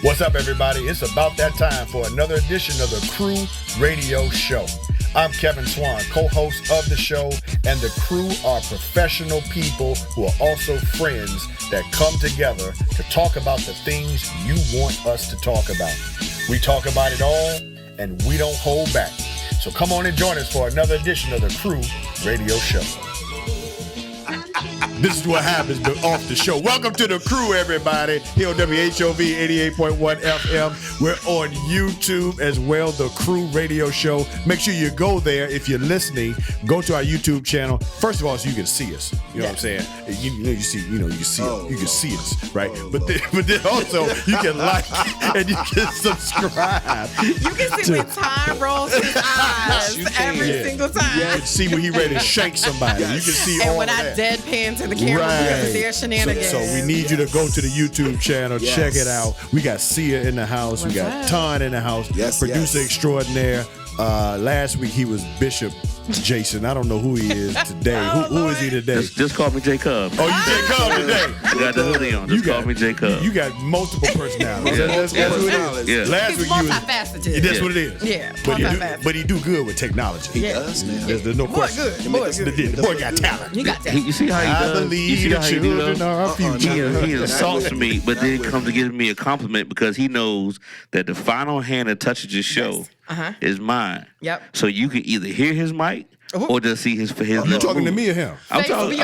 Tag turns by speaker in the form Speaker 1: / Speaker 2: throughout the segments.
Speaker 1: What's up, everybody? It's about that time for another edition of the Crew Radio Show. I'm Kevin Swan, co-host of the show, and the crew are professional people who are also friends that come together to talk about the things you want us to talk about. We talk about it all, and we don't hold back. So come on and join us for another edition of the Crew Radio Show. This is what happens off the show. Welcome to the crew, everybody. Here on WHOV 88.1 FM. We're on YouTube as well, the Crew Radio Show. Make sure you go there if you're listening. Go to our YouTube channel. First of all, so you can see us. You know what I'm saying? You can see us, right? But then also you can like and you can subscribe.
Speaker 2: You can see when time rolls his eyes every single time.
Speaker 1: You can see when he ready to shank somebody. You can see
Speaker 2: and
Speaker 1: all
Speaker 2: when
Speaker 1: of
Speaker 2: I
Speaker 1: that.
Speaker 2: deadpan to the camera because of their shenanigans.
Speaker 1: So we need you to go to the YouTube channel, check it out. We got Sia in the house. We got Ton in the house. Producer extraordinaire. Last week he was Bishop Jason. I don't know who he is today. Who is he today?
Speaker 3: Just call me J Cub.
Speaker 1: Oh, you J Cub today?
Speaker 3: I got the hoodie on. Just call me J Cub.
Speaker 1: You got multiple personalities. That's who it is.
Speaker 3: Yeah.
Speaker 1: Last
Speaker 2: He's
Speaker 1: week you was
Speaker 2: multifaceted.
Speaker 1: That's what it is.
Speaker 2: Yeah,
Speaker 1: but he do good with technology.
Speaker 2: He
Speaker 4: does, man.
Speaker 1: There's no question. The boy got talent.
Speaker 2: You got that.
Speaker 3: You see how he does?
Speaker 1: I believe the children are our future.
Speaker 3: He insults me, but then comes to give me a compliment because he knows that the final hand that touches his show is mine.
Speaker 2: Yep.
Speaker 3: So you can either hear his mic or just see his
Speaker 1: You
Speaker 3: lips
Speaker 1: talking to
Speaker 3: move.
Speaker 1: me or him?
Speaker 3: I'm talking to you.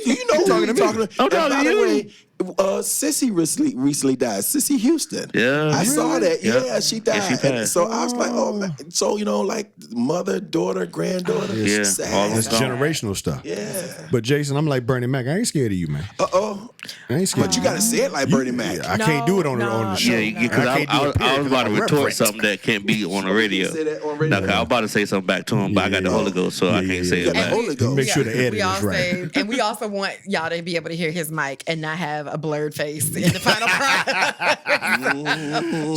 Speaker 4: You know
Speaker 1: talking to me.
Speaker 3: I'm talking to you.
Speaker 4: Sissy recently died. Sissy Houston.
Speaker 3: Yeah.
Speaker 4: I saw that. Yeah, she died.
Speaker 3: Yeah, she passed.
Speaker 4: And so I was like, oh, man. So, like mother, daughter, granddaughter.
Speaker 3: Yeah,
Speaker 4: Sad.
Speaker 3: all
Speaker 1: That's
Speaker 3: Gone.
Speaker 1: generational stuff.
Speaker 4: Yeah.
Speaker 1: But Jason, I'm like Bernie Mac. I ain't scared of you, man.
Speaker 4: Uh-oh.
Speaker 1: I ain't scared.
Speaker 4: But you got to say it like Bernie Mac.
Speaker 1: I can't do it on the show.
Speaker 3: Yeah, because I was about to retort something that can't be on the radio.
Speaker 4: Say that on radio.
Speaker 3: No, 'cause I was about to say something back to him, but I got the Holy Ghost, so I can't say it
Speaker 4: Yeah,
Speaker 3: back.
Speaker 4: Holy Ghost.
Speaker 1: Make sure the edit
Speaker 2: we
Speaker 1: is
Speaker 2: all
Speaker 1: right.
Speaker 2: and we also want y'all to be able to hear his mic and not have a blurred face in the final product.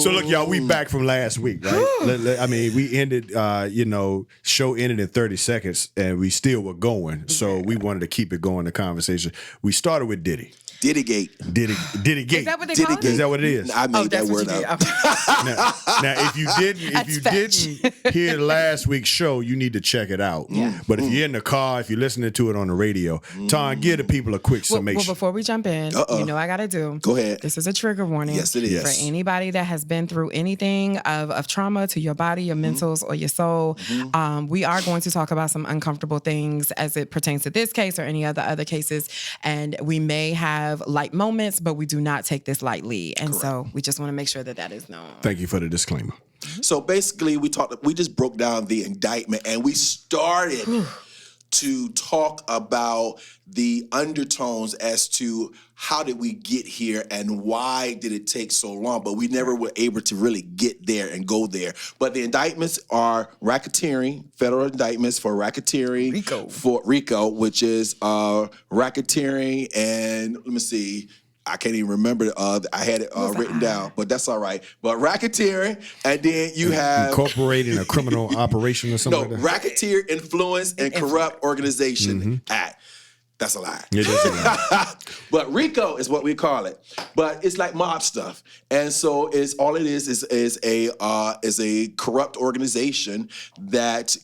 Speaker 1: So look, y'all, we back from last week, right? I mean, we ended, show ended in 30 seconds, and we still were going. So we wanted to keep it going, the conversation. We started with Diddy.
Speaker 4: Diddygate.
Speaker 1: Diddy Gate.
Speaker 2: Is that what they call it?
Speaker 1: Is that what it is?
Speaker 4: I made that
Speaker 2: that's what
Speaker 4: word
Speaker 2: you did.
Speaker 4: up.
Speaker 2: Okay.
Speaker 1: Now, if you
Speaker 2: That's
Speaker 1: didn't hear last week's show, you need to check it out. But if you're in the car, if you're listening to it on the radio, Tom, give the people a quick
Speaker 2: Well,
Speaker 1: summation.
Speaker 2: before we jump in, you know I got to do.
Speaker 4: Go ahead.
Speaker 2: This is a trigger warning.
Speaker 4: Yes, it is.
Speaker 2: For anybody that has been through anything of trauma to your body, your mentals, or your soul, we are going to talk about some uncomfortable things as it pertains to this case or any other cases. And we may have light moments, but we do not take this lightly. And so we just want to make sure that is known.
Speaker 1: Thank you for the disclaimer.
Speaker 4: So basically, we just broke down the indictment and we started to talk about the undertones as to how did we get here and why did it take so long, but we never were able to really get there and go there. But the indictments are racketeering, federal indictments for racketeering, for RICO, which is racketeering, and let me see, I can't even remember. I had it written down, but that's all right. But racketeering, and then you have
Speaker 1: Incorporating a criminal operation or something like that?
Speaker 4: Racketeer Influence and Corrupt Organization Act. That's a lie.
Speaker 1: It is a lie.
Speaker 4: But RICO is what we call it. But it's like mob stuff, and so it is a corrupt organization that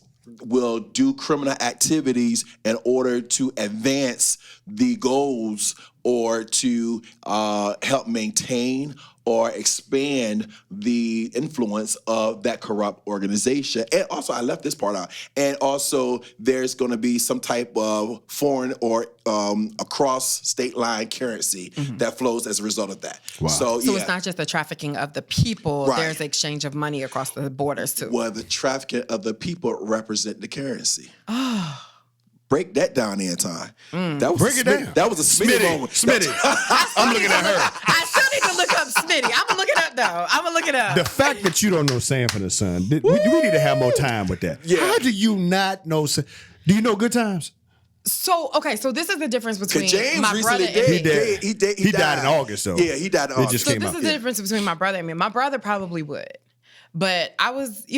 Speaker 4: will do criminal activities in order to advance the goals or to help maintain or expand the influence of that corrupt organization. And also, I left this part out. And also, there's going to be some type of foreign or across state line currency that flows as a result of that.
Speaker 1: Wow.
Speaker 4: So
Speaker 2: it's not just the trafficking of the people.
Speaker 4: Right.
Speaker 2: There's exchange of money across the borders, too.
Speaker 4: Well, the trafficking of the people represent the currency. Break that down, Anton. That was
Speaker 1: Break it down.
Speaker 4: That was a Smitty moment.
Speaker 1: Smitty. I'm looking at her.
Speaker 2: I still need to look up Smitty. I'm going to look it up, though. I'm going to look it up.
Speaker 1: The fact that you don't know Sanford and Son, we need to have more time with that.
Speaker 4: Yeah.
Speaker 1: How do you not know? Do you know Good Times?
Speaker 2: So this is the difference between
Speaker 4: James
Speaker 2: my brother
Speaker 4: recently
Speaker 2: and me.
Speaker 4: He
Speaker 1: died in August, though.
Speaker 4: Yeah, he died in
Speaker 1: It
Speaker 4: August.
Speaker 1: just
Speaker 2: So
Speaker 1: came
Speaker 2: this
Speaker 1: out.
Speaker 2: is the difference between my brother and me. My brother probably would. But I was a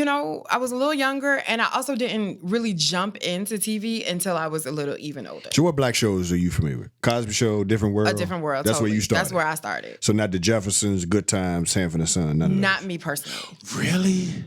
Speaker 2: little younger, and I also didn't really jump into TV until I was a little even older.
Speaker 1: So what black shows are you familiar with? Cosby Show, Different World?
Speaker 2: A Different World.
Speaker 1: That's
Speaker 2: totally.
Speaker 1: where you started.
Speaker 2: That's where I started.
Speaker 1: So not the Jeffersons, Good Times, Sanford and Son, none of
Speaker 2: Not
Speaker 1: those.
Speaker 2: me personally.
Speaker 4: Really?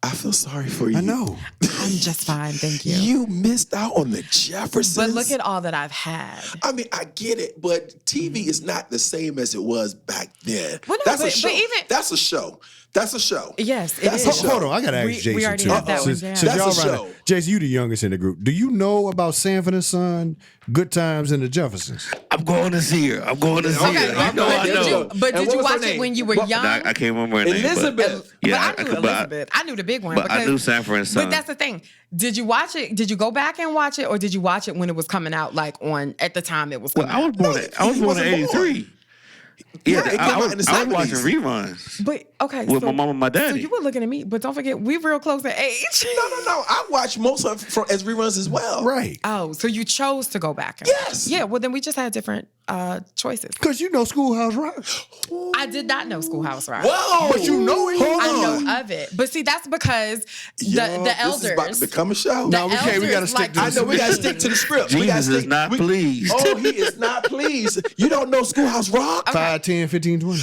Speaker 4: I feel sorry for you.
Speaker 1: I know.
Speaker 2: I'm just fine, thank you.
Speaker 4: You missed out on the Jeffersons.
Speaker 2: But look at all that I've had.
Speaker 4: I mean, I get it, but TV is not the same as it was back then.
Speaker 2: Well, no,
Speaker 4: That's a
Speaker 2: but
Speaker 4: show.
Speaker 2: even-
Speaker 4: That's a show. That's a show.
Speaker 2: Yes, it
Speaker 4: That's
Speaker 2: is.
Speaker 4: a show.
Speaker 1: Hold on, I gotta ask Jason
Speaker 2: we already
Speaker 1: too.
Speaker 2: have that one
Speaker 1: Since,
Speaker 2: down.
Speaker 1: since
Speaker 4: That's
Speaker 1: y'all
Speaker 4: a
Speaker 1: around
Speaker 4: show.
Speaker 1: Jason, you the youngest in the group. Do you know about Sanford and Son, Good Times, and the Jeffersons?
Speaker 3: I'm going to see her. I'm going to see
Speaker 2: Okay,
Speaker 3: her. You know I know.
Speaker 2: But
Speaker 4: And
Speaker 2: did
Speaker 4: what
Speaker 2: you
Speaker 4: was her
Speaker 2: watch it
Speaker 4: name?
Speaker 2: when you were
Speaker 4: What-
Speaker 2: young?
Speaker 3: I can't remember her name.
Speaker 4: Elizabeth.
Speaker 3: Yeah,
Speaker 2: but I knew Elizabeth. I knew the big one.
Speaker 3: But I
Speaker 2: because-
Speaker 3: knew Sanford and Son.
Speaker 2: But that's the thing. Did you watch it? Did you go back and watch it, or did you watch it when it was coming out, like at the time it was coming
Speaker 3: I was
Speaker 2: out?
Speaker 3: born. I was
Speaker 4: he
Speaker 3: born in
Speaker 4: wasn't born.
Speaker 3: '83. Yeah,
Speaker 4: it came
Speaker 3: I
Speaker 4: out
Speaker 3: was
Speaker 4: in the
Speaker 3: I was watching
Speaker 4: 70s.
Speaker 3: reruns.
Speaker 2: But okay,
Speaker 3: With my mom and my daddy.
Speaker 2: So you were looking at me, but don't forget we real close in age.
Speaker 4: No. I watched most of it as reruns as well.
Speaker 1: Right.
Speaker 2: Oh, so you chose to go back? And
Speaker 4: Yes.
Speaker 2: Yeah. Well, then we just had different choices.
Speaker 1: Because you know Schoolhouse Rock.
Speaker 2: I did not know Schoolhouse Rock.
Speaker 4: Whoa.
Speaker 1: But you know it. Hold
Speaker 2: I
Speaker 1: on.
Speaker 2: know of it, but see, that's because the
Speaker 4: This
Speaker 2: elders.
Speaker 4: is about to become a show.
Speaker 2: the
Speaker 1: No, we can't. We gotta
Speaker 2: elders
Speaker 1: stick to
Speaker 2: like
Speaker 1: the
Speaker 4: I know we gotta stick to the script. We gotta
Speaker 3: Jesus is
Speaker 4: stick-
Speaker 3: not pleased.
Speaker 4: Oh, he is not pleased. You don't know Schoolhouse Rock?
Speaker 1: 5, 10, 15, 20.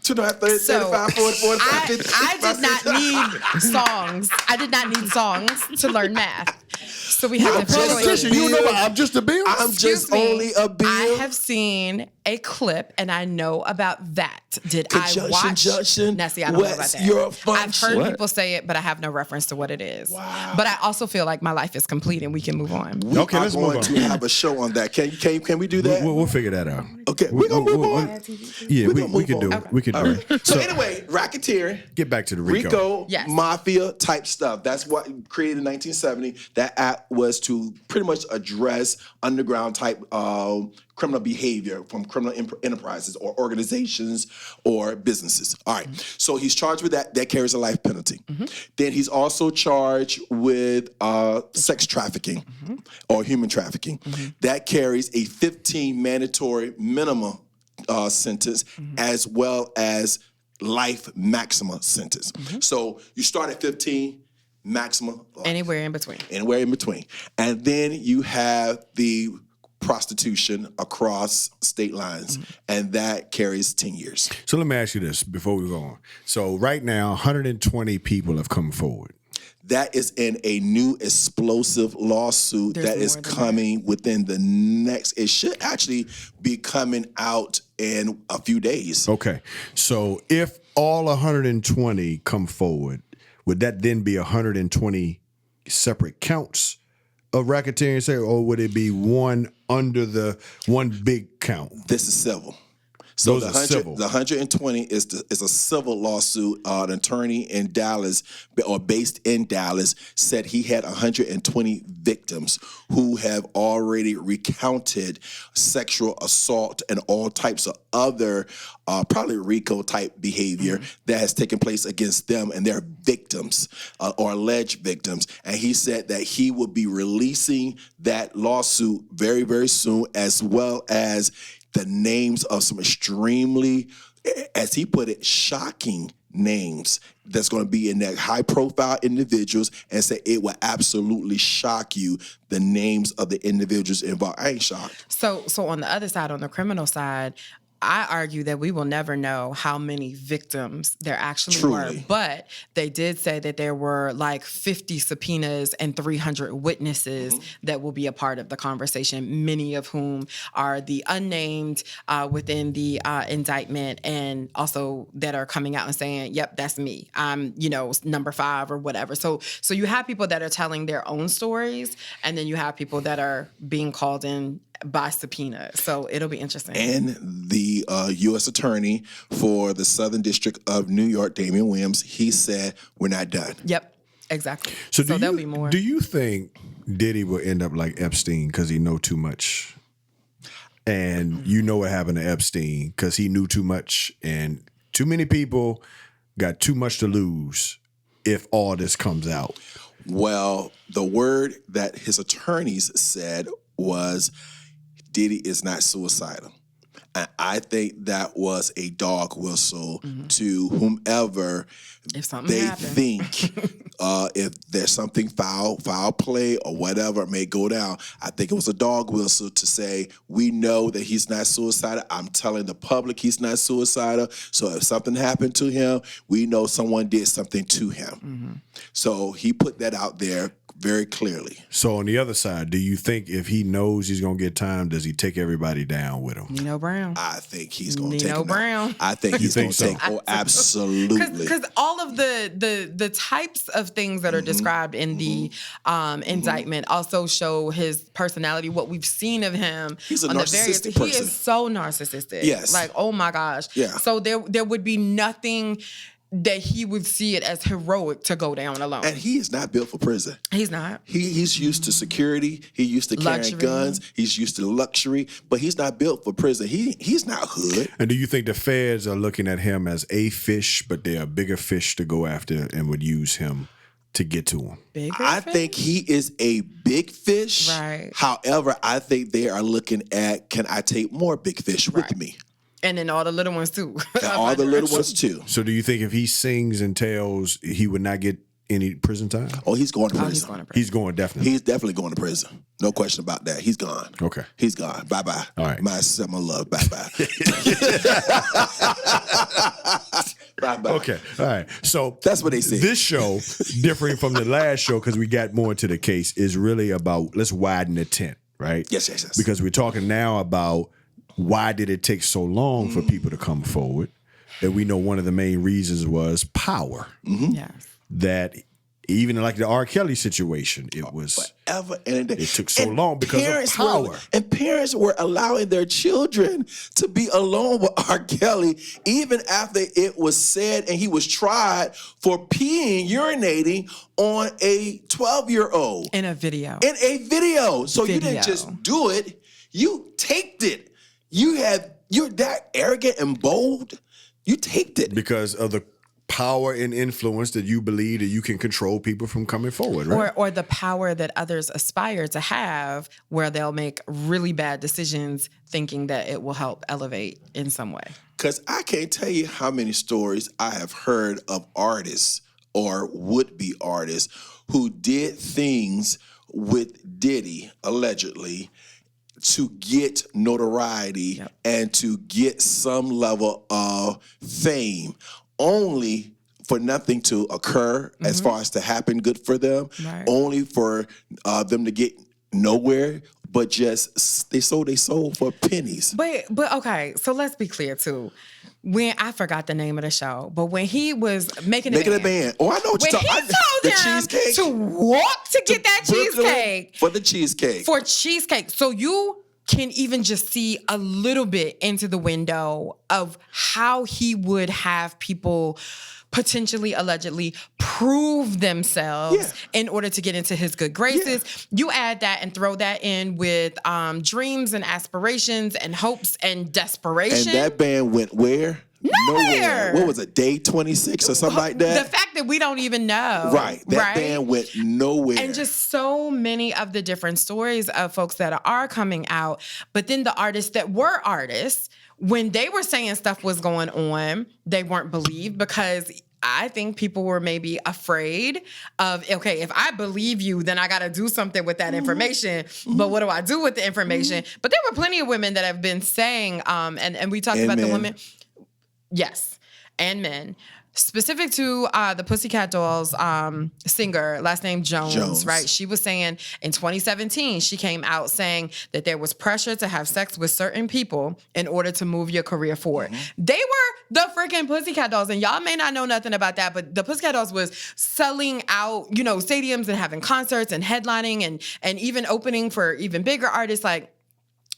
Speaker 4: To that 30,
Speaker 2: So
Speaker 4: 35, 40, 45, 50,
Speaker 2: I did not need songs. I did not need songs to learn math. So we have
Speaker 1: You're a
Speaker 2: different
Speaker 1: politician.
Speaker 2: choices.
Speaker 1: You know I'm just a bill.
Speaker 4: I'm just
Speaker 2: Excuse me,
Speaker 4: only a bill.
Speaker 2: I have seen a clip and I know about that. Did I
Speaker 4: Conjunction,
Speaker 2: watch?
Speaker 4: junction,
Speaker 2: Now, see, I don't know about
Speaker 4: what's
Speaker 2: that.
Speaker 4: your
Speaker 2: I've
Speaker 4: function?
Speaker 2: heard
Speaker 3: What?
Speaker 2: people say it, but I have no reference to what it is.
Speaker 4: Wow.
Speaker 2: But I also feel like my life is complete and we can move on.
Speaker 4: We
Speaker 1: Okay,
Speaker 4: are
Speaker 1: let's move
Speaker 4: going
Speaker 1: on.
Speaker 4: to have a show on that. Can we do that?
Speaker 1: We'll figure that out.
Speaker 4: Okay, we're gonna move on.
Speaker 1: Yeah,
Speaker 4: We're
Speaker 1: we
Speaker 4: gonna move
Speaker 1: can do
Speaker 4: on.
Speaker 1: it. We can do
Speaker 4: All right.
Speaker 1: it.
Speaker 4: So anyway, racketeering.
Speaker 1: Get back to the Rico.
Speaker 4: Rico,
Speaker 2: Yes.
Speaker 4: mafia type stuff. That's what created in 1970. That act was to pretty much address underground type criminal behavior from criminal enterprises or organizations or businesses. All right. So he's charged with that. That carries a life penalty. Then he's also charged with sex trafficking or human trafficking. That carries a 15 mandatory minimum sentence as well as life maximum sentence. So you start at 15, maximum life.
Speaker 2: Anywhere in between.
Speaker 4: Anywhere in between. And then you have the prostitution across state lines, and that carries 10 years.
Speaker 1: So let me ask you this before we go on. So right now, 120 people have come forward.
Speaker 4: That is in a new explosive lawsuit
Speaker 2: There's
Speaker 4: that is
Speaker 2: more than
Speaker 4: coming within the next, it should actually be coming out in a few days.
Speaker 1: Okay. So if all 120 come forward, would that then be 120 separate counts of racketeering, say, or would it be one under the one big count?
Speaker 4: This is civil. So
Speaker 1: Those are civil.
Speaker 4: the 120 is a civil lawsuit. An attorney in Dallas, or based in Dallas, said he had 120 victims who have already recounted sexual assault and all types of other, probably RICO type behavior that has taken place against them and their victims or alleged victims. And he said that he will be releasing that lawsuit very, very soon, as well as the names of some extremely, as he put it, shocking names that's going to be in there, high profile individuals, and say it will absolutely shock you, the names of the individuals involved. I ain't shocked.
Speaker 2: So on the other side, on the criminal side, I argue that we will never know how many victims there actually were.
Speaker 4: Truly.
Speaker 2: But they did say that there were like 50 subpoenas and 300 witnesses that will be a part of the conversation, many of whom are the unnamed within the indictment, and also that are coming out and saying, yep, that's me. I'm, number 5 or whatever. So you have people that are telling their own stories, and then you have people that are being called in by subpoena. So it'll be interesting.
Speaker 4: And the U.S. Attorney for the Southern District of New York, Damian Williams, he said, we're not done.
Speaker 2: Yep, exactly.
Speaker 1: So
Speaker 2: there'll be more.
Speaker 1: Do you think Diddy will end up like Epstein because he know too much? And you know what happened to Epstein because he knew too much, and too many people got too much to lose if all this comes out.
Speaker 4: Well, the word that his attorneys said was Diddy is not suicidal. And I think that was a dog whistle to whomever
Speaker 2: If something
Speaker 4: they
Speaker 2: happened.
Speaker 4: think if there's something foul play or whatever may go down. I think it was a dog whistle to say, we know that he's not suicidal. I'm telling the public he's not suicidal. So if something happened to him, we know someone did something to him. So he put that out there very clearly.
Speaker 1: So on the other side, do you think if he knows he's gonna get time, does he take everybody down with him?
Speaker 2: Nino Brown.
Speaker 4: I think he's going to take
Speaker 2: Nino
Speaker 4: him
Speaker 2: Brown.
Speaker 4: out. I think he's going
Speaker 1: think
Speaker 4: to
Speaker 1: so?
Speaker 4: take. Oh, absolutely.
Speaker 2: Because all of the types of things that are described in the indictment also show his personality. What we've seen of him,
Speaker 4: He's a
Speaker 2: on
Speaker 4: narcissistic
Speaker 2: he
Speaker 4: person.
Speaker 2: is so narcissistic.
Speaker 4: Yes.
Speaker 2: Like, oh my gosh.
Speaker 4: Yeah.
Speaker 2: So there would be nothing that he would see it as heroic to go down alone.
Speaker 4: And he is not built for prison.
Speaker 2: He's not.
Speaker 4: He's used to security. He's used to carrying
Speaker 2: Luxury.
Speaker 4: guns. He's used to luxury, but he's not built for prison. He's not hood.
Speaker 1: And do you think the feds are looking at him as a fish, but they're a bigger fish to go after and would use him to get to him?
Speaker 2: Bigger
Speaker 4: I
Speaker 2: fish?
Speaker 4: think he is a big fish.
Speaker 2: Right.
Speaker 4: However, I think they are looking at, can I take more big fish with me?
Speaker 2: And then all the little ones too.
Speaker 4: And all the little ones too.
Speaker 1: So do you think if he sings and tells, he would not get any prison time?
Speaker 4: Oh, he's going to prison.
Speaker 2: He's going to prison.
Speaker 1: He's going definitely.
Speaker 4: He's definitely going to prison. No question about that. He's gone.
Speaker 1: Okay.
Speaker 4: He's gone. Bye-bye.
Speaker 1: All right.
Speaker 4: My summer love. Bye-bye. Bye-bye.
Speaker 1: Okay. All right. So
Speaker 4: That's what they said.
Speaker 1: This show, differing from the last show, because we got more into the case, is really about let's widen the tent, right?
Speaker 4: Yes.
Speaker 1: Because we're talking now about why did it take so long for people to come forward? And we know one of the main reasons was power.
Speaker 2: Yes.
Speaker 1: That even like the R. Kelly situation, it was
Speaker 4: Ever and a day.
Speaker 1: It took so long because of
Speaker 4: parents
Speaker 1: power.
Speaker 4: And parents were allowing their children to be alone with R. Kelly even after it was said and he was tried for urinating on a 12-year-old.
Speaker 2: In a video.
Speaker 4: In a video. So you
Speaker 2: Video.
Speaker 4: didn't just do it, you taped it. You're that arrogant and bold. You taped it.
Speaker 1: because of the power and influence that you believe that you can control people from coming forward, right?
Speaker 2: Or the power that others aspire to have, where they'll make really bad decisions thinking that it will help elevate in some way.
Speaker 4: Because I can't tell you how many stories I have heard of artists or would-be artists who did things with Diddy, allegedly, to get notoriety and to get some level of fame, only for nothing to occur as far as to happen good for them,
Speaker 2: Right.
Speaker 4: only for them to get nowhere, but just they sold their soul for pennies.
Speaker 2: But okay, so let's be clear too. When I forgot the name of the show, but when he was making
Speaker 4: Making a band. Oh, I know what
Speaker 2: when
Speaker 4: you're
Speaker 2: he
Speaker 4: talking
Speaker 2: told
Speaker 4: The
Speaker 2: them
Speaker 4: cheesecake.
Speaker 2: to walk to get that
Speaker 4: Brooklyn
Speaker 2: cheesecake
Speaker 4: for the cheesecake.
Speaker 2: for cheesecake, so you can even just see a little bit into the window of how he would have people potentially, allegedly prove themselves in order to get into his good graces. You add that and throw that in with dreams and aspirations and hopes and desperation.
Speaker 4: And that band went where?
Speaker 2: Nowhere.
Speaker 4: What was it, day 26 or something like that?
Speaker 2: The fact that we don't even know.
Speaker 4: Right. That band went nowhere.
Speaker 2: And just so many of the different stories of folks that are coming out. But then the artists that were artists, when they were saying stuff was going on, they weren't believed because I think people were maybe afraid of, okay, if I believe you, then I got to do something with that information. But what do I do with the information? But there were plenty of women that have been saying, and we talked about the women. Yes, and men. Specific to the Pussycat Dolls singer, last name Jones, right? She was saying in 2017, she came out saying that there was pressure to have sex with certain people in order to move your career forward. They were the freaking Pussycat Dolls, and y'all may not know nothing about that, but the Pussycat Dolls was selling out, stadiums and having concerts and headlining and even opening for even bigger artists like.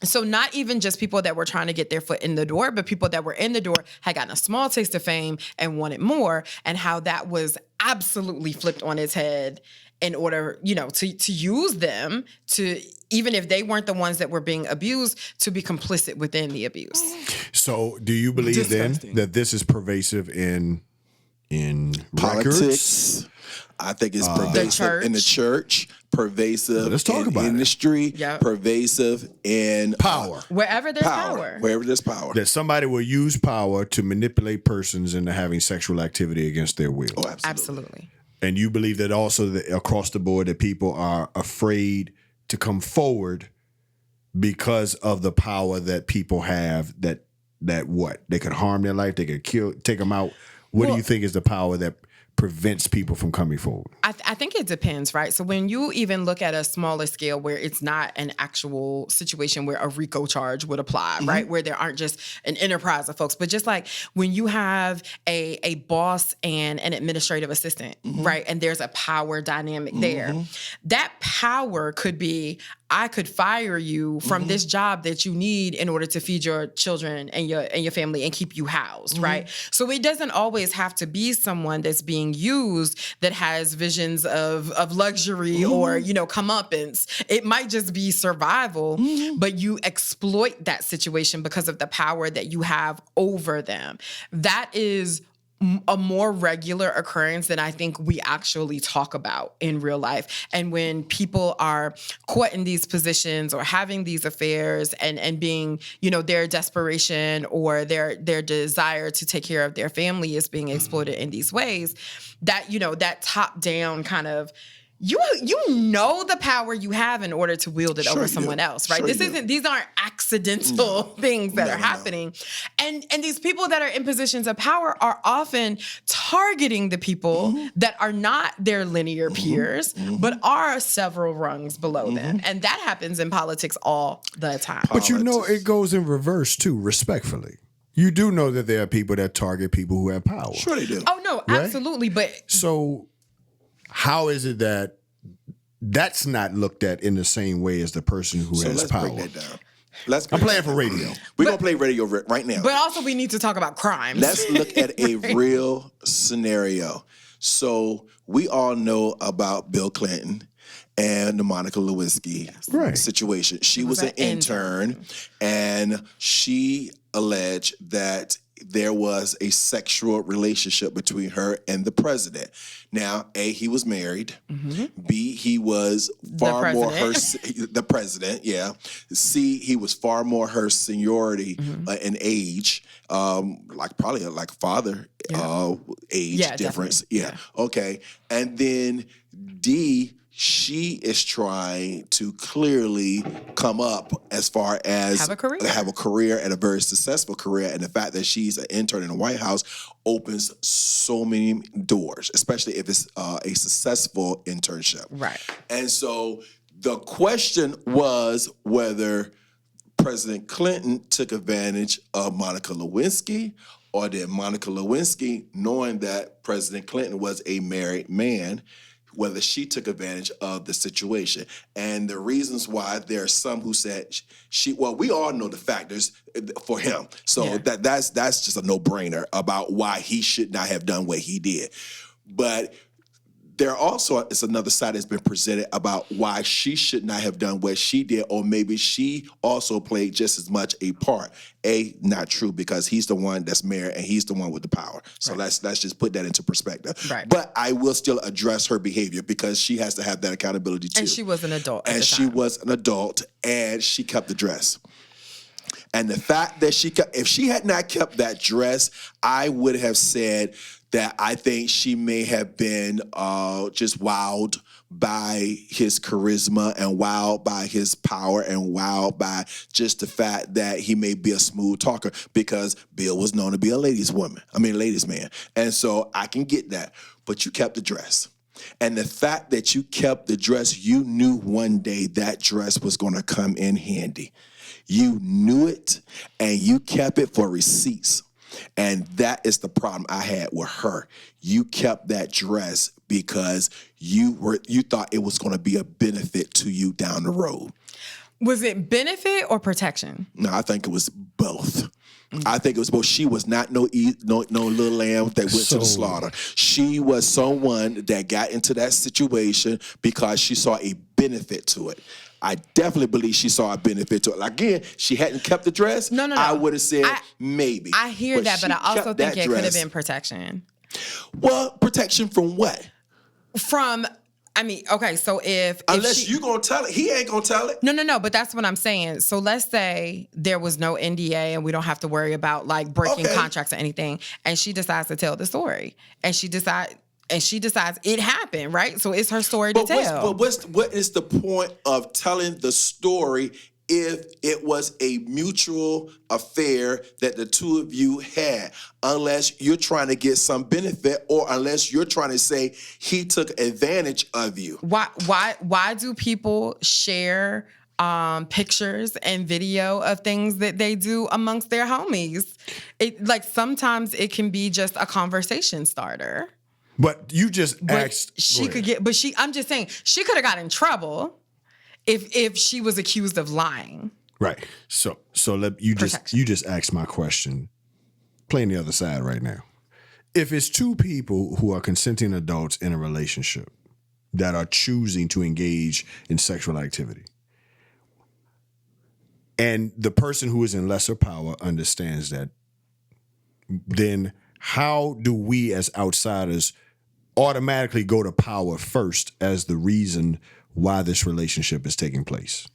Speaker 2: So not even just people that were trying to get their foot in the door, but people that were in the door had gotten a small taste of fame and wanted more, and how that was absolutely flipped on its head in order, to use them to, even if they weren't the ones that were being abused, to be complicit within the abuse.
Speaker 1: So do you believe then that this is pervasive in
Speaker 4: politics, I think it's pervasive in the church, pervasive
Speaker 1: Let's talk
Speaker 4: in
Speaker 1: about it.
Speaker 4: industry, pervasive in
Speaker 1: Power.
Speaker 2: Wherever there's power.
Speaker 4: Wherever there's power.
Speaker 1: That somebody will use power to manipulate persons into having sexual activity against their will.
Speaker 4: Oh,
Speaker 2: Absolutely.
Speaker 1: And you believe that also that across the board that people are afraid to come forward because of the power that people have that what? They could harm their life, they could kill, take them out. What do you think is the power that prevents people from coming forward?
Speaker 2: I think it depends, right? So when you even look at a smaller scale where it's not an actual situation where a RICO charge would apply, right? Where there aren't just an enterprise of folks, but just like when you have a boss and an administrative assistant, right? And there's a power dynamic there. That power could be, I could fire you from this job that you need in order to feed your children and your family and keep you housed, right? So it doesn't always have to be someone that's being used that has visions of luxury or, comeuppance. It might just be survival, but you exploit that situation because of the power that you have over them. That is a more regular occurrence than I think we actually talk about in real life. And when people are caught in these positions or having these affairs and being, their desperation or their desire to take care of their family is being exploited in these ways, that, that top down kind of, you know the power you have in order to wield it over someone else, right? These aren't accidental things that are happening. And these people that are in positions of power are often targeting the people that are not their linear peers, but are several rungs below them. And that happens in politics all the time.
Speaker 1: But it goes in reverse too, respectfully. You do know that there are people that target people who have power.
Speaker 4: Sure they do.
Speaker 2: Oh, no, absolutely. But
Speaker 1: so how is it that that's not looked at in the same way as the person who has power?
Speaker 4: Break that down. I'm
Speaker 1: playing for radio.
Speaker 4: We're going to play radio right now.
Speaker 2: But also we need to talk about crimes.
Speaker 4: Let's look at a real scenario. So we all know about Bill Clinton and the Monica Lewinsky situation. She was an intern, and she alleged that there was a sexual relationship between her and the president. Now, A, he was married. B, he was far more the president, yeah. C, he was far more her seniority in age, probably like father age difference. Yeah. Okay. And then D, she is trying to clearly come up as far as have a career and a very successful career. And the fact that she's an intern in the White House opens so many doors, especially if it's a successful internship.
Speaker 2: Right.
Speaker 4: And so the question was whether President Clinton took advantage of Monica Lewinsky, or did Monica Lewinsky, knowing that President Clinton was a married man, whether she took advantage of the situation. And the reasons why, there are some who said we all know the factors for him. So that's just a no-brainer about why he should not have done what he did. But there also is another side that's been presented about why she should not have done what she did, or maybe she also played just as much a part. Not true, because he's the one that's married and he's the one with the power. So let's just put that into perspective.
Speaker 2: Right.
Speaker 4: But I will still address her behavior because she has to have that accountability too.
Speaker 2: And she was an adult.
Speaker 4: And she was an adult, and she kept the dress. And the fact that if she had not kept that dress, I would have said that I think she may have been just wowed by his charisma and wowed by his power and wowed by just the fact that he may be a smooth talker, because Bill was known to be a ladies man. And so I can get that. But you kept the dress. And the fact that you kept the dress, you knew one day that dress was going to come in handy. You knew it, and you kept it for receipts. And that is the problem I had with her. You kept that dress because you thought it was going to be a benefit to you down the road.
Speaker 2: Was it benefit or protection?
Speaker 4: No, I think it was both. I think it was both. She was not no little lamb that went to the slaughter. She was someone that got into that situation because she saw a benefit to it. I definitely believe she saw a benefit to it. Again, she hadn't kept the dress.
Speaker 2: No.
Speaker 4: I would have said maybe.
Speaker 2: I hear that, but I also think it could have been protection.
Speaker 4: Well, protection from what?
Speaker 2: Okay, so
Speaker 4: unless you gonna tell it, he ain't gonna tell it.
Speaker 2: No, but that's what I'm saying. So let's say there was no NDA and we don't have to worry about like breaking contracts or anything, and she decides to tell the story, and she decides it happened, right? So it's her story to tell.
Speaker 4: What is the point of telling the story if it was a mutual affair that the two of you had, unless you're trying to get some benefit or unless you're trying to say he took advantage of you?
Speaker 2: Why do people share pictures and video of things that they do amongst their homies? Sometimes it can be just a conversation starter.
Speaker 1: But you just asked.
Speaker 2: I'm just saying she could have got in trouble if she was accused of lying.
Speaker 1: Right. So you just asked my question. Playing the other side right now. If it's two people who are consenting adults in a relationship that are choosing to engage in sexual activity, and the person who is in lesser power understands that, then how do we as outsiders automatically go to power first as the reason why this relationship is taking place?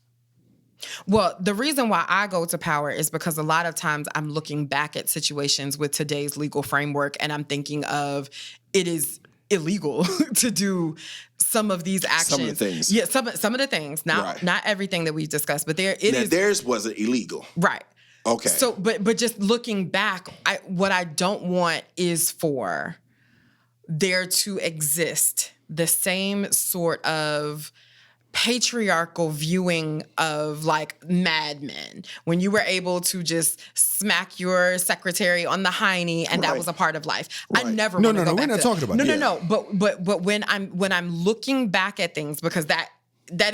Speaker 2: Well, the reason why I go to power is because a lot of times I'm looking back at situations with today's legal framework and I'm thinking of it is illegal to do some of these actions.
Speaker 4: Some of the things.
Speaker 2: Yeah, some of the things. Not everything that we've discussed, but
Speaker 4: theirs wasn't illegal.
Speaker 2: Right.
Speaker 4: Okay.
Speaker 2: So, but just looking back, what I don't want is for there to exist the same sort of patriarchal viewing of like Mad Men, when you were able to just smack your secretary on the hiney and that was a part of life. Right. I never want to go back to
Speaker 1: we're not talking about that.
Speaker 2: No. But when I'm looking back at things, because that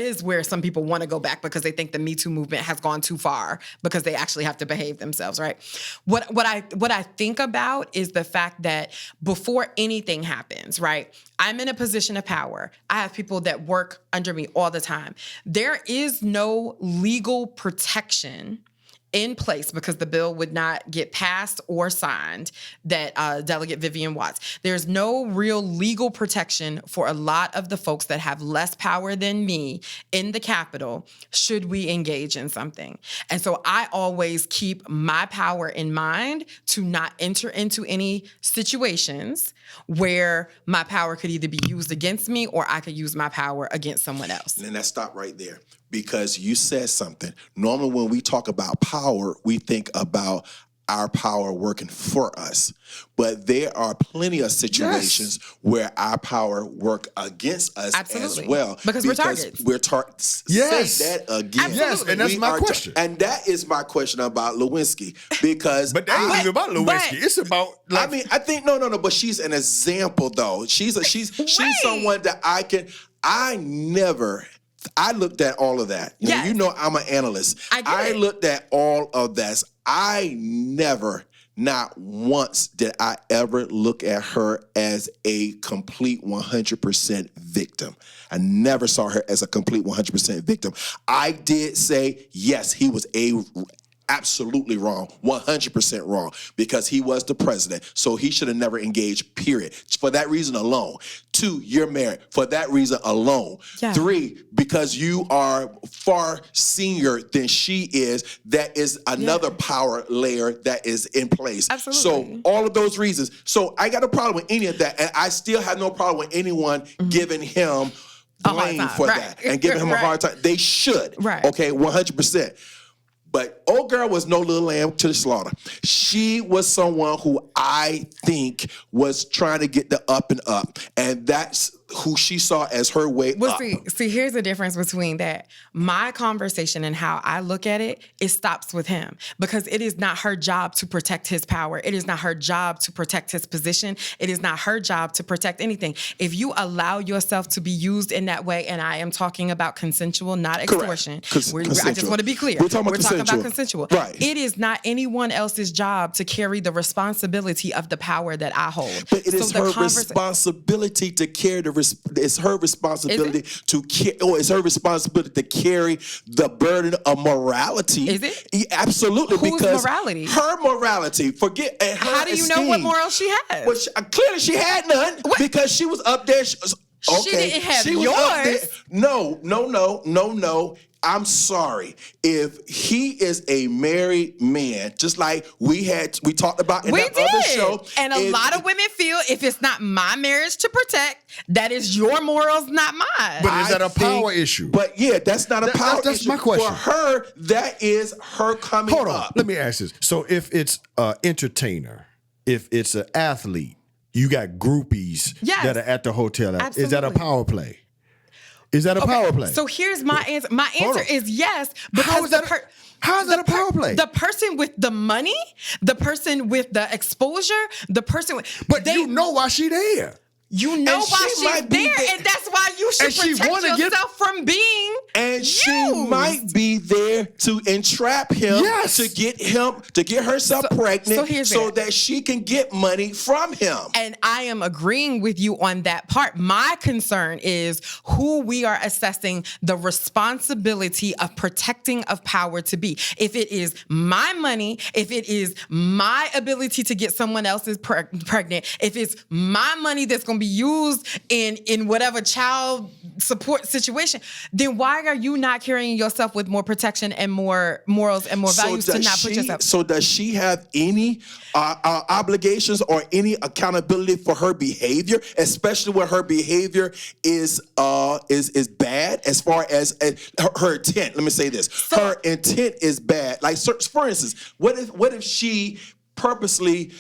Speaker 2: is where some people want to go back because they think the Me Too movement has gone too far because they actually have to behave themselves, right? What I think about is the fact that before anything happens, right? I'm in a position of power. I have people that work under me all the time. There is no legal protection in place because the bill would not get passed or signed, that Delegate Vivian Watts. There's no real legal protection for a lot of the folks that have less power than me in the Capitol should we engage in something. And so I always keep my power in mind to not enter into any situations where my power could either be used against me or I could use my power against someone else.
Speaker 4: And let's stop right there, because you said something. Normally when we talk about power, we think about our power working for us. But there are plenty of situations where our power work against us as well.
Speaker 2: Because we're targets.
Speaker 4: We're targets.
Speaker 1: Yes.
Speaker 4: Say that again.
Speaker 2: Absolutely.
Speaker 1: Yes, and that's my question.
Speaker 4: And that is my question about Lewinsky. Because
Speaker 1: but that ain't even about Lewinsky. It's about like,
Speaker 4: I think no, but she's an example though. She's someone that I looked at all of that. You know I'm an analyst. I looked at all of that. I never, not once did I ever look at her as a complete 100% victim. I never saw her as a complete 100% victim. I did say, yes, he was absolutely wrong, 100% wrong, because he was the president. So he should have never engaged, period. For that reason alone. 2, you're married. For that reason alone. Yeah. 3, because you are far senior than she is. That is another power layer that is in place.
Speaker 2: Absolutely.
Speaker 4: So all of those reasons. So I got a problem with any of that. And I still have no problem with anyone giving him blame for that and giving him a hard time. They should.
Speaker 2: Right.
Speaker 4: Okay, 100%. But old girl was no little lamb to the slaughter. She was someone who I think was trying to get the up and up. And that's who she saw as her way up.
Speaker 2: See, here's the difference between that. My conversation and how I look at it stops with him, because it is not her job to protect his power. It is not her job to protect his position. It is not her job to protect anything. If you allow yourself to be used in that way, and I am talking about consensual, not extortion. I just want to be clear.
Speaker 4: We're talking about
Speaker 2: consensual.
Speaker 4: Right.
Speaker 2: It is not anyone else's job to carry the responsibility of the power that I hold.
Speaker 4: But it is her responsibility to carry it's her responsibility it's her responsibility to carry the burden of morality.
Speaker 2: Is it?
Speaker 4: Absolutely.
Speaker 2: Whose
Speaker 4: because
Speaker 2: morality?
Speaker 4: Her morality. Forget her
Speaker 2: How do you know what morals she has?
Speaker 4: Well, clearly she had none because she was up there.
Speaker 2: She didn't have
Speaker 4: was up there.
Speaker 2: yours.
Speaker 4: No. I'm sorry. If he is a married man, just like we talked about in that other show.
Speaker 2: And a lot of women feel if it's not my marriage to protect, that is your morals, not mine.
Speaker 1: But is that a power issue?
Speaker 4: But yeah, that's not a power
Speaker 1: that's
Speaker 4: issue.
Speaker 1: my question.
Speaker 4: For her, that is her coming
Speaker 1: Hold on.
Speaker 4: up.
Speaker 1: Let me ask this. So if it's an entertainer, if it's an athlete, you got groupies that are at the hotel.
Speaker 2: Absolutely.
Speaker 1: Is that a power play? Is that a power play?
Speaker 2: So here's my answer. My answer is yes. Because
Speaker 1: How is that a power play?
Speaker 2: The person with the money, the person with the exposure, the person with...
Speaker 1: But you know why she there.
Speaker 2: You know
Speaker 4: And
Speaker 2: why
Speaker 4: she
Speaker 2: she's
Speaker 4: might be
Speaker 2: there,
Speaker 4: there.
Speaker 2: and that's why you
Speaker 1: And
Speaker 2: should
Speaker 1: she
Speaker 2: protect
Speaker 1: wanna
Speaker 2: yourself from being
Speaker 4: And she
Speaker 2: used.
Speaker 4: might be there to entrap him,
Speaker 1: Yes.
Speaker 4: to get herself pregnant, so that she can get money from him.
Speaker 2: And I am agreeing with you on that part. My concern is who we are assessing the responsibility of protecting of power to be. If it is my money, if it is my ability to get someone else's pregnant, if it's my money that's going to be used in whatever child support situation, then why are you not carrying yourself with more protection and more morals and more values to not put yourself?
Speaker 4: So does she have any obligations or any accountability for her behavior, especially when her behavior is bad as far as her intent? Let me say this: her intent is bad. Like, for instance, what if she purposely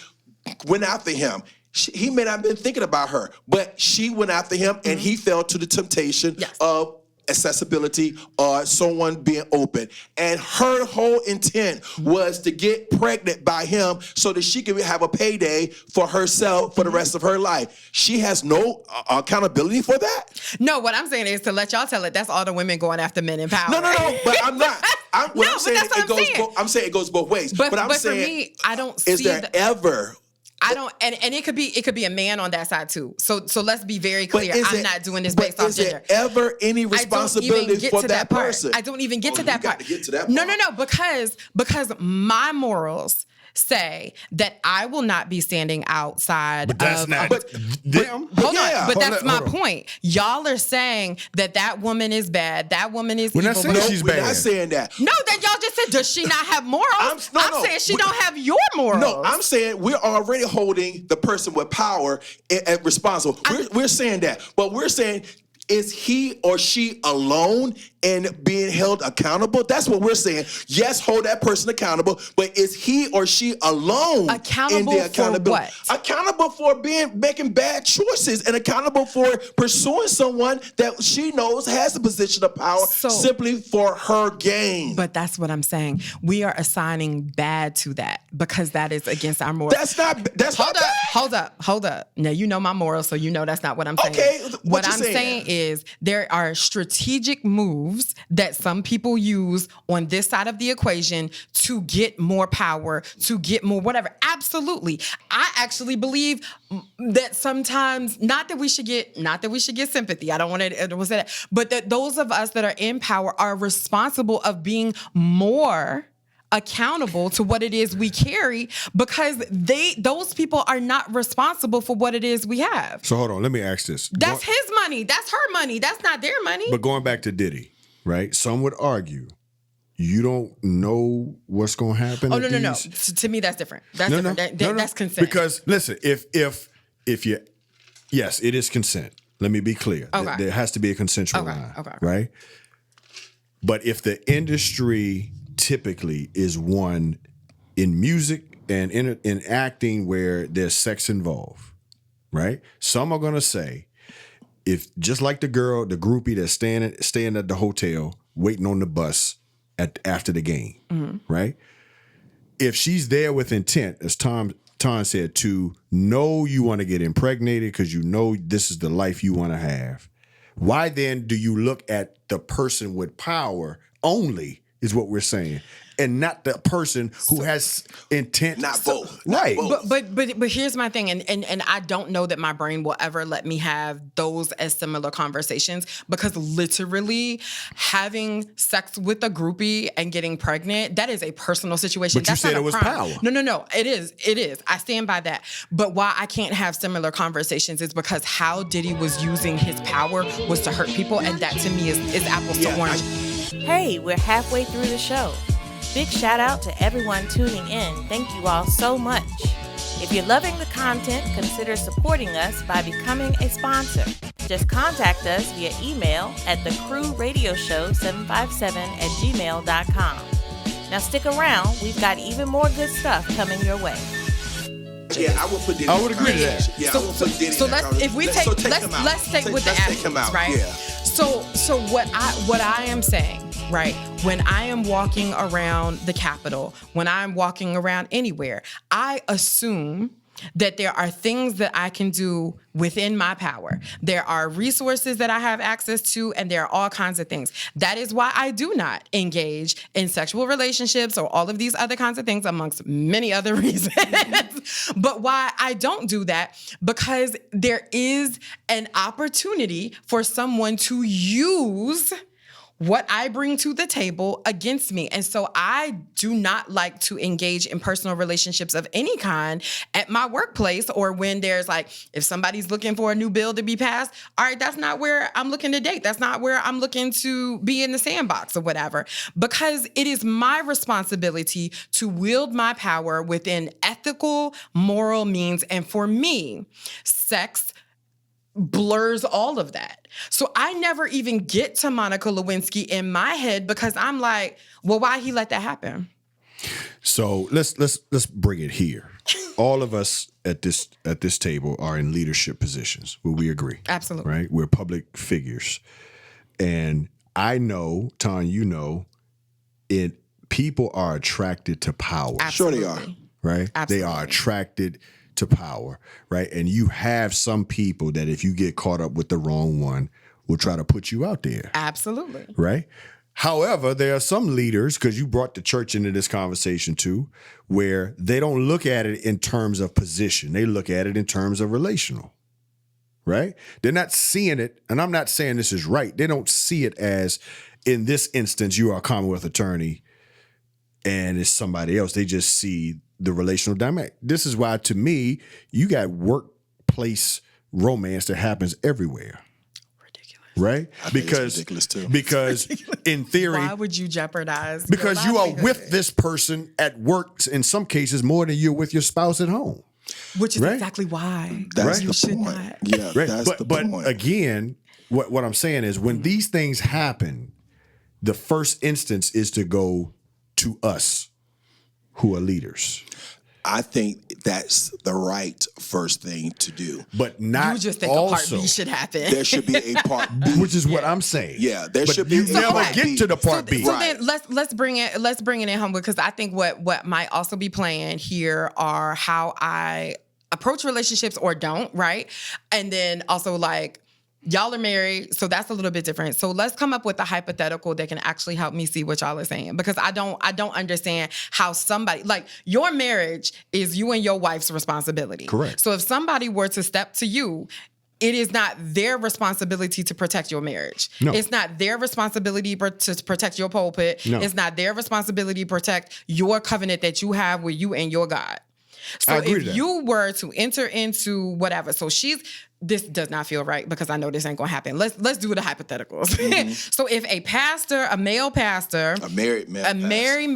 Speaker 4: went after him? He may not have been thinking about her, but she went after him, and he fell to the temptation of accessibility or someone being open. And her whole intent was to get pregnant by him so that she could have a payday for herself for the rest of her life. She has no accountability for that?
Speaker 2: No, what I'm saying is to let y'all tell it, that's all the women going after men in power.
Speaker 4: No, but I'm not. I'm saying it goes both ways.
Speaker 2: But
Speaker 4: I'm
Speaker 2: for
Speaker 4: saying,
Speaker 2: me, I don't
Speaker 4: is
Speaker 2: see
Speaker 4: there ever...
Speaker 2: I don't, and it could be a man on that side too. So let's be very clear. I'm not doing this based off gender.
Speaker 4: Is there ever any responsibility for that person?
Speaker 2: I don't even get to that part.
Speaker 4: You got to get to that part.
Speaker 2: No, because my morals say that I will not be standing outside
Speaker 1: But that's
Speaker 2: of
Speaker 1: not them.
Speaker 2: Hold on, but that's my point. Y'all are saying that woman is bad, that woman is
Speaker 1: We're
Speaker 2: evil.
Speaker 1: not saying she's bad.
Speaker 4: We're not saying that.
Speaker 2: No, that y'all just said, does she not have morals? I'm saying she don't have your morals.
Speaker 4: No, I'm saying we're already holding the person with power responsible. We're saying that. But we're saying, is he or she alone in being held accountable? That's what we're saying. Yes, hold that person accountable, but is he or she alone
Speaker 2: accountable
Speaker 4: in the accountability?
Speaker 2: for what?
Speaker 4: Accountable for making bad choices, and accountable for pursuing someone that she knows has a position of power simply for her gain.
Speaker 2: But that's what I'm saying. We are assigning bad to that because that is against our morals.
Speaker 4: That's not bad.
Speaker 2: Hold up. Now you know my morals, so you know that's not what I'm saying.
Speaker 4: Okay,
Speaker 2: what I'm saying is there are strategic moves that some people use on this side of the equation to get more power, to get more whatever. Absolutely. I actually believe that sometimes, not that we should get sympathy. I don't want to say that, but that those of us that are in power are responsible of being more accountable to what it is we carry, because those people are not responsible for what it is we have.
Speaker 1: So hold on, let me ask this.
Speaker 2: That's his money. That's her money. That's not their money.
Speaker 1: But going back to Diddy, right? Some would argue you don't know what's going to happen.
Speaker 2: Oh, no. To me, that's different. That's different. That's consent.
Speaker 1: Because listen, if you, yes, it is consent. Let me be clear.
Speaker 2: Okay.
Speaker 1: There has to be a consensual line,
Speaker 2: okay.
Speaker 1: right? But if the industry typically is one in music and in acting where there's sex involved, right? Some are gonna say, if just like the groupie that's staying at the hotel waiting on the bus after the game, right? If she's there with intent, as Tom said, to know you want to get impregnated because you know this is the life you want to have, why then do you look at the person with power only is what we're saying, and not the person who has intent.
Speaker 4: Not both.
Speaker 1: Right.
Speaker 2: But here's my thing, and I don't know that my brain will ever let me have those as similar conversations, because literally having sex with a groupie and getting pregnant, that is a personal situation.
Speaker 1: But you said it was power.
Speaker 2: No. It is. I stand by that. But why I can't have similar conversations is because how Diddy was using his power was to hurt people, and that to me is apples to oranges.
Speaker 5: Hey, we're halfway through the show. Big shout out to everyone tuning in. Thank you all so much. If you're loving the content, consider supporting us by becoming a sponsor. Just contact us via email at thecrewradioshow757@gmail.com. Now stick around, we've got even more good stuff coming your way.
Speaker 4: Yeah, I would put Diddy.
Speaker 1: I would agree to that.
Speaker 4: Yeah, I would put Diddy.
Speaker 2: So let's take with the athletes, right?
Speaker 4: Yeah.
Speaker 2: So what I am saying, right? When I am walking around the Capitol, when I'm walking around anywhere, I assume that there are things that I can do within my power. There are resources that I have access to, and there are all kinds of things. That is why I do not engage in sexual relationships or all of these other kinds of things, amongst many other reasons. But why I don't do that, because there is an opportunity for someone to use what I bring to the table against me. And so I do not like to engage in personal relationships of any kind at my workplace, or when there's like, if somebody's looking for a new bill to be passed, all right, that's not where I'm looking to date. That's not where I'm looking to be in the sandbox or whatever, because it is my responsibility to wield my power within ethical, moral means. And for me, sex blurs all of that. So I never even get to Monica Lewinsky in my head, because I'm like, well, why he let that happen?
Speaker 1: So let's bring it here. All of us at this table are in leadership positions. Will we agree?
Speaker 2: Absolutely.
Speaker 1: Right? We're public figures. And I know, Ton, you know, people are attracted to power.
Speaker 2: Absolutely.
Speaker 4: Sure they are.
Speaker 1: Right?
Speaker 2: Absolutely.
Speaker 1: They are attracted to power, right? And you have some people that if you get caught up with the wrong one, will try to put you out there.
Speaker 2: Absolutely.
Speaker 1: Right? However, there are some leaders, because you brought the church into this conversation too, where they don't look at it in terms of position. They look at it in terms of relational, right? They're not seeing it, and I'm not saying this is right. They don't see it as, in this instance, you are a Commonwealth attorney and it's somebody else. They just see the relational dynamic. This is why, to me, you got workplace romance that happens everywhere. Right?
Speaker 4: It's ridiculous too.
Speaker 1: Because in theory,
Speaker 2: why would you jeopardize?
Speaker 1: Because you are with this person at work, in some cases, more than you're with your spouse at home.
Speaker 2: Which is
Speaker 1: right?
Speaker 2: exactly why.
Speaker 4: That's
Speaker 2: you
Speaker 4: the
Speaker 2: should
Speaker 4: point.
Speaker 2: not.
Speaker 4: Yeah,
Speaker 1: Right?
Speaker 4: that's the point.
Speaker 1: But again, what I'm saying is, when these things happen, the first instance is to go to us who are leaders.
Speaker 4: I think that's the right first thing to do.
Speaker 1: But not
Speaker 2: You just think
Speaker 1: also,
Speaker 2: a part B should happen.
Speaker 4: There should be a part B.
Speaker 1: which is what I'm saying.
Speaker 4: Yeah, there
Speaker 1: but
Speaker 4: should be
Speaker 1: you
Speaker 4: a
Speaker 1: never
Speaker 4: part
Speaker 1: get
Speaker 4: B.
Speaker 1: to the part B.
Speaker 2: So
Speaker 4: Right.
Speaker 2: then let's bring it in home, because I think what might also be playing here are how I approach relationships or don't, right? And then also, like, y'all are married, so that's a little bit different. So let's come up with a hypothetical that can actually help me see what y'all are saying, because I don't understand how somebody, like, your marriage is you and your wife's responsibility.
Speaker 1: Correct.
Speaker 2: So if somebody were to step to you, it is not their responsibility to protect your marriage.
Speaker 1: No.
Speaker 2: It's not their responsibility to protect your pulpit.
Speaker 1: No.
Speaker 2: It's not their responsibility to protect your covenant that you have with you and your God. So
Speaker 1: I agree
Speaker 2: if
Speaker 1: to that.
Speaker 2: you were to enter into whatever, so this does not feel right, because I know this ain't gonna happen. Let's do the hypotheticals.
Speaker 1: Mm-hmm.
Speaker 2: So if a male pastor,
Speaker 4: A married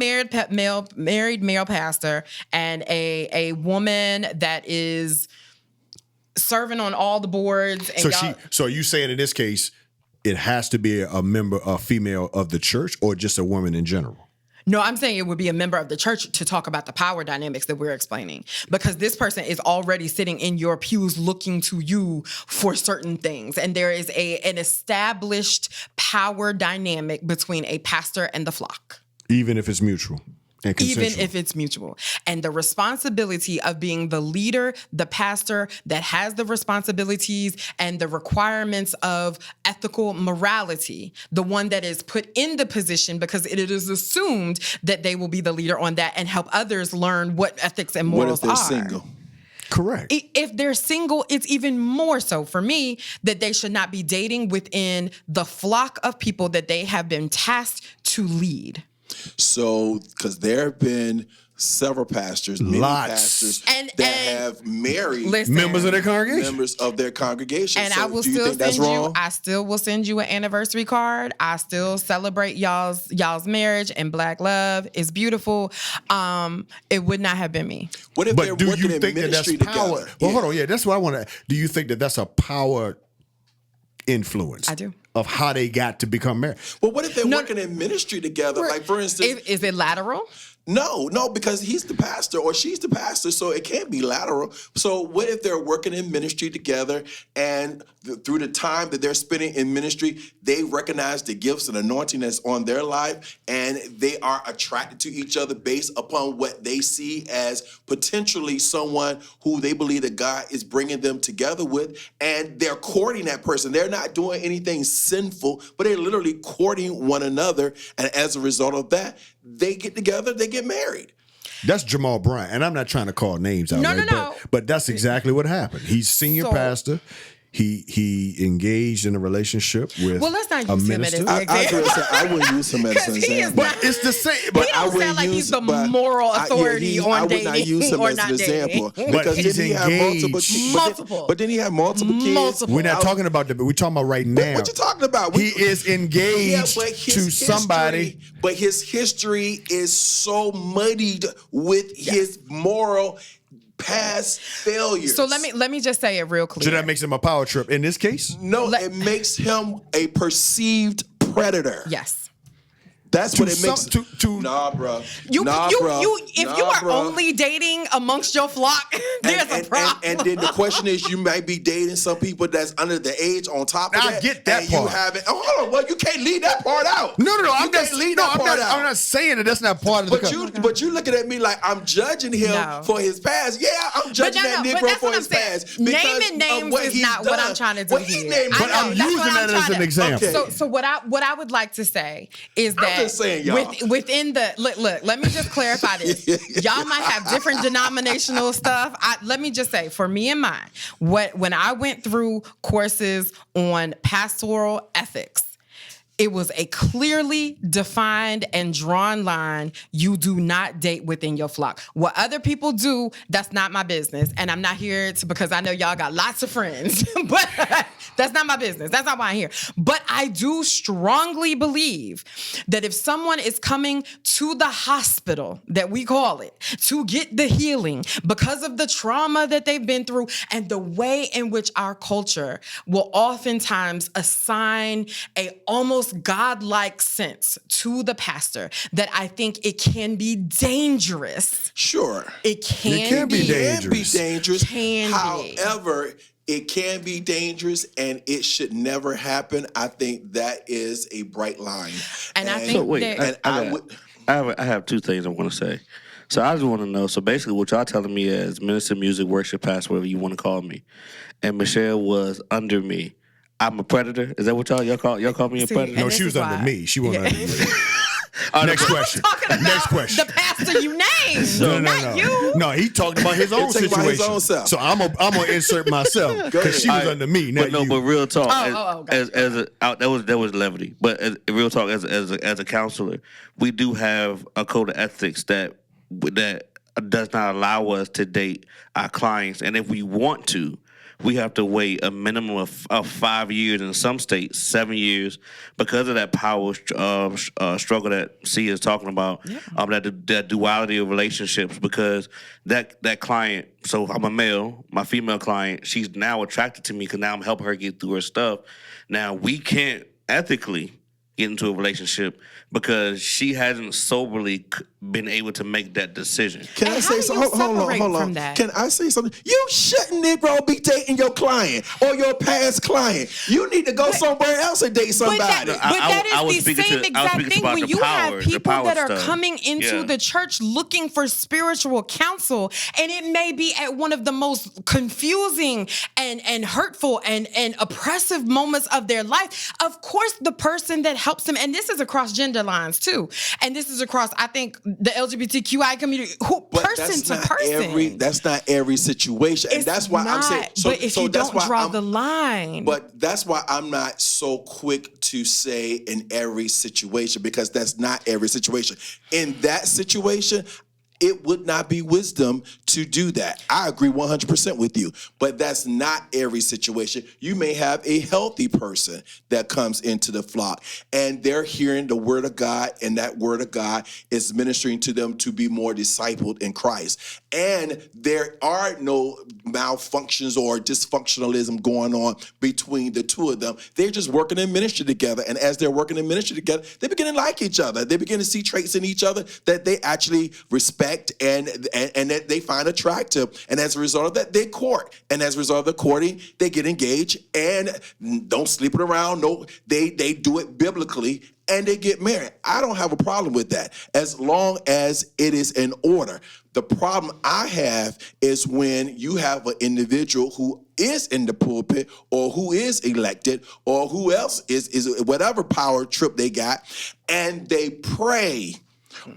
Speaker 2: male pastor, and a woman that is serving on all the boards, and
Speaker 1: So are you saying in this case, it has to be a female of the church, or just a woman in general?
Speaker 2: No, I'm saying it would be a member of the church to talk about the power dynamics that we're explaining, because this person is already sitting in your pews looking to you for certain things. And there is an established power dynamic between a pastor and the flock.
Speaker 1: Even if it's mutual and consensual.
Speaker 2: Even if it's mutual. And the responsibility of being the leader, the pastor that has the responsibilities and the requirements of ethical ethical morality, the one that is put in the position because it is assumed that they will be the leader on that and help others learn what ethics and morals are.
Speaker 4: What if they're single?
Speaker 1: Correct.
Speaker 2: If they're single, it's even more so for me that they should not be dating within the flock of people that they have been tasked to lead.
Speaker 4: So, because there have been several pastors, many pastors that have married
Speaker 1: members of their congregation.
Speaker 4: Members of their congregation.
Speaker 2: And
Speaker 4: so
Speaker 2: I will
Speaker 4: do you
Speaker 2: still
Speaker 4: think that's
Speaker 2: send you.
Speaker 4: wrong?
Speaker 2: I still will send you an anniversary card. I still celebrate y'all's marriage and Black love is beautiful. It would not have been me.
Speaker 4: What if they're
Speaker 1: do
Speaker 4: working
Speaker 1: you
Speaker 4: in
Speaker 1: think that that's
Speaker 4: ministry
Speaker 1: power?
Speaker 4: together?
Speaker 1: Well, hold on. Yeah, that's what I want to. Do you think that that's a power influence?
Speaker 2: I do.
Speaker 1: Of how they got to become married.
Speaker 4: Well, what if they're working in ministry together? Like, for instance,
Speaker 2: Is it lateral?
Speaker 4: No, because he's the pastor or she's the pastor, so it can't be lateral. So what if they're working in ministry together and through the time that they're spending in ministry, they recognize the gifts and anointing that's on their life and they are attracted to each other based upon what they see as potentially someone who they believe that God is bringing them together with, and they're courting that person. They're not doing anything sinful, but they're literally courting one another, and as a result of that, they get together, they get married.
Speaker 1: That's Jamal Bryant, and I'm not trying to call names out.
Speaker 2: No.
Speaker 1: But that's exactly what happened. He's senior pastor. He engaged in a relationship with
Speaker 2: let's not
Speaker 1: a
Speaker 2: use him as
Speaker 1: minister.
Speaker 2: an example.
Speaker 4: I wouldn't use him as an example.
Speaker 1: But it's the same.
Speaker 2: He
Speaker 1: But
Speaker 2: don't sound like he's the moral authority
Speaker 4: I
Speaker 2: on
Speaker 4: would
Speaker 2: dating
Speaker 4: not use him
Speaker 2: or
Speaker 4: as
Speaker 2: not
Speaker 4: an
Speaker 2: dating.
Speaker 4: example.
Speaker 1: But
Speaker 4: Because
Speaker 1: he's
Speaker 4: then he had
Speaker 1: engaged.
Speaker 2: Multiple.
Speaker 4: But then he had multiple kids.
Speaker 2: Multiple.
Speaker 1: we're not talking about we're talking about right now.
Speaker 4: What you talking about?
Speaker 1: He is engaged to somebody.
Speaker 4: But his history is so muddied with his moral past failures.
Speaker 2: So let me just say it real clear.
Speaker 1: So that makes him a power trip in this case?
Speaker 4: No, it makes him a perceived predator.
Speaker 2: Yes.
Speaker 4: That's what it makes. Nah, bro.
Speaker 2: If you are only dating amongst your flock, there's a problem.
Speaker 4: And then the question is, you might be dating some people that's under the age on top of that.
Speaker 1: I get that
Speaker 4: and
Speaker 1: part.
Speaker 4: You haven't. Oh, hold on. Well, you can't leave that part out.
Speaker 1: No.
Speaker 4: I'm
Speaker 1: not saying that that's not part of the.
Speaker 4: But you looking at me like I'm judging him for his past. Yeah, I'm judging that Negro for his past.
Speaker 2: Naming names is not what I'm trying to do here.
Speaker 1: But I'm using that as an example.
Speaker 4: Okay.
Speaker 2: So what I would like to say is that
Speaker 4: just saying, y'all.
Speaker 2: within the look, let me just clarify this. Y'all might have different denominational stuff. Let me just say, for me and mine, when I went through courses on pastoral ethics, it was a clearly defined and drawn line. You do not date within your flock. What other people do, that's not my business. And I'm not here because I know y'all got lots of friends, but that's not my business. That's not why I'm here. But I do strongly believe that if someone is coming to the hospital, that we call it, to get the healing because of the trauma that they've been through and the way in which our culture will oftentimes assign a almost godlike sense to the pastor, that I think it can be dangerous.
Speaker 4: Sure.
Speaker 2: It can
Speaker 1: be
Speaker 2: be
Speaker 1: dangerous.
Speaker 4: However, it can be dangerous and it should never happen. I think that is a bright line.
Speaker 2: And I think
Speaker 3: I have two things I want to say. So I just want to know, so basically what y'all telling me is minister, music, worship, pastor, whatever you want to call me, and Michelle was under me. I'm a predator? Is that what y'all call me a predator?
Speaker 1: No, she was under me. She wasn't under me. Next question. Next question.
Speaker 2: The pastor you named,
Speaker 1: No.
Speaker 2: not you.
Speaker 1: No, he talked about his own
Speaker 4: talking
Speaker 1: situation.
Speaker 4: about his own self.
Speaker 1: So I'm gonna insert myself because she was under me, not you.
Speaker 3: But real talk.
Speaker 2: Gotcha.
Speaker 3: That was levity. But real talk, as a counselor, we do have a code of ethics that does not allow us to date our clients, and if we want to, we have to wait a minimum of 5 years, in some states 7 years, because of that power struggle that C is talking about. That duality of relationships, because that client. So I'm a male. My female client, she's now attracted to me because now I'm helping her get through her stuff. Now we can't ethically get into a relationship because she hasn't soberly been able to make that decision.
Speaker 4: Can
Speaker 2: And
Speaker 4: I
Speaker 2: how
Speaker 4: say
Speaker 2: do
Speaker 4: something?
Speaker 2: you
Speaker 4: Hold
Speaker 2: separate
Speaker 4: on.
Speaker 2: from that?
Speaker 4: Can I say something? You shouldn't, Negro, be dating your client or your past client. You need to go somewhere else and date somebody.
Speaker 3: I was
Speaker 2: the
Speaker 3: speaking
Speaker 2: same
Speaker 3: to- I was
Speaker 2: exact
Speaker 3: speaking
Speaker 2: thing
Speaker 3: about
Speaker 2: when
Speaker 3: the
Speaker 2: you have
Speaker 3: power, the
Speaker 2: people
Speaker 3: power
Speaker 2: that are
Speaker 3: stuff.
Speaker 2: coming into
Speaker 3: Yeah.
Speaker 2: the church looking for spiritual counsel, and it may be at one of the most confusing and hurtful and oppressive moments of their life. Of course, the person that helps them, and this is across gender lines too, and this is across, I think, the LGBTQI community, person to person.
Speaker 4: That's not every situation, and
Speaker 2: It's
Speaker 4: that's why I'm saying.
Speaker 2: not, but if you
Speaker 4: that's
Speaker 2: don't
Speaker 4: why
Speaker 2: draw the line.
Speaker 4: But that's why I'm not so quick to say in every situation, because that's not every situation. In that situation, it would not be wisdom to do that. I agree 100% with you, but that's not every situation. You may have a healthy person that comes into the flock and they're hearing the word of God, and that word of God is ministering to them to be more discipled in Christ. And there are no malfunctions or dysfunctionalism going on between the two of them. They're just working in ministry together. And as they're working in ministry together, they begin to like each other. They begin to see traits in each other that they actually respect and that they find attractive. And as a result of that, they court. And as a result of the courting, they get engaged and don't sleep it around. No, they do it biblically, and they get married. I don't have a problem with that as long as it is in order. The problem I have is when you have an individual who is in the pulpit or who is elected or who else is whatever power trip they got, and they pray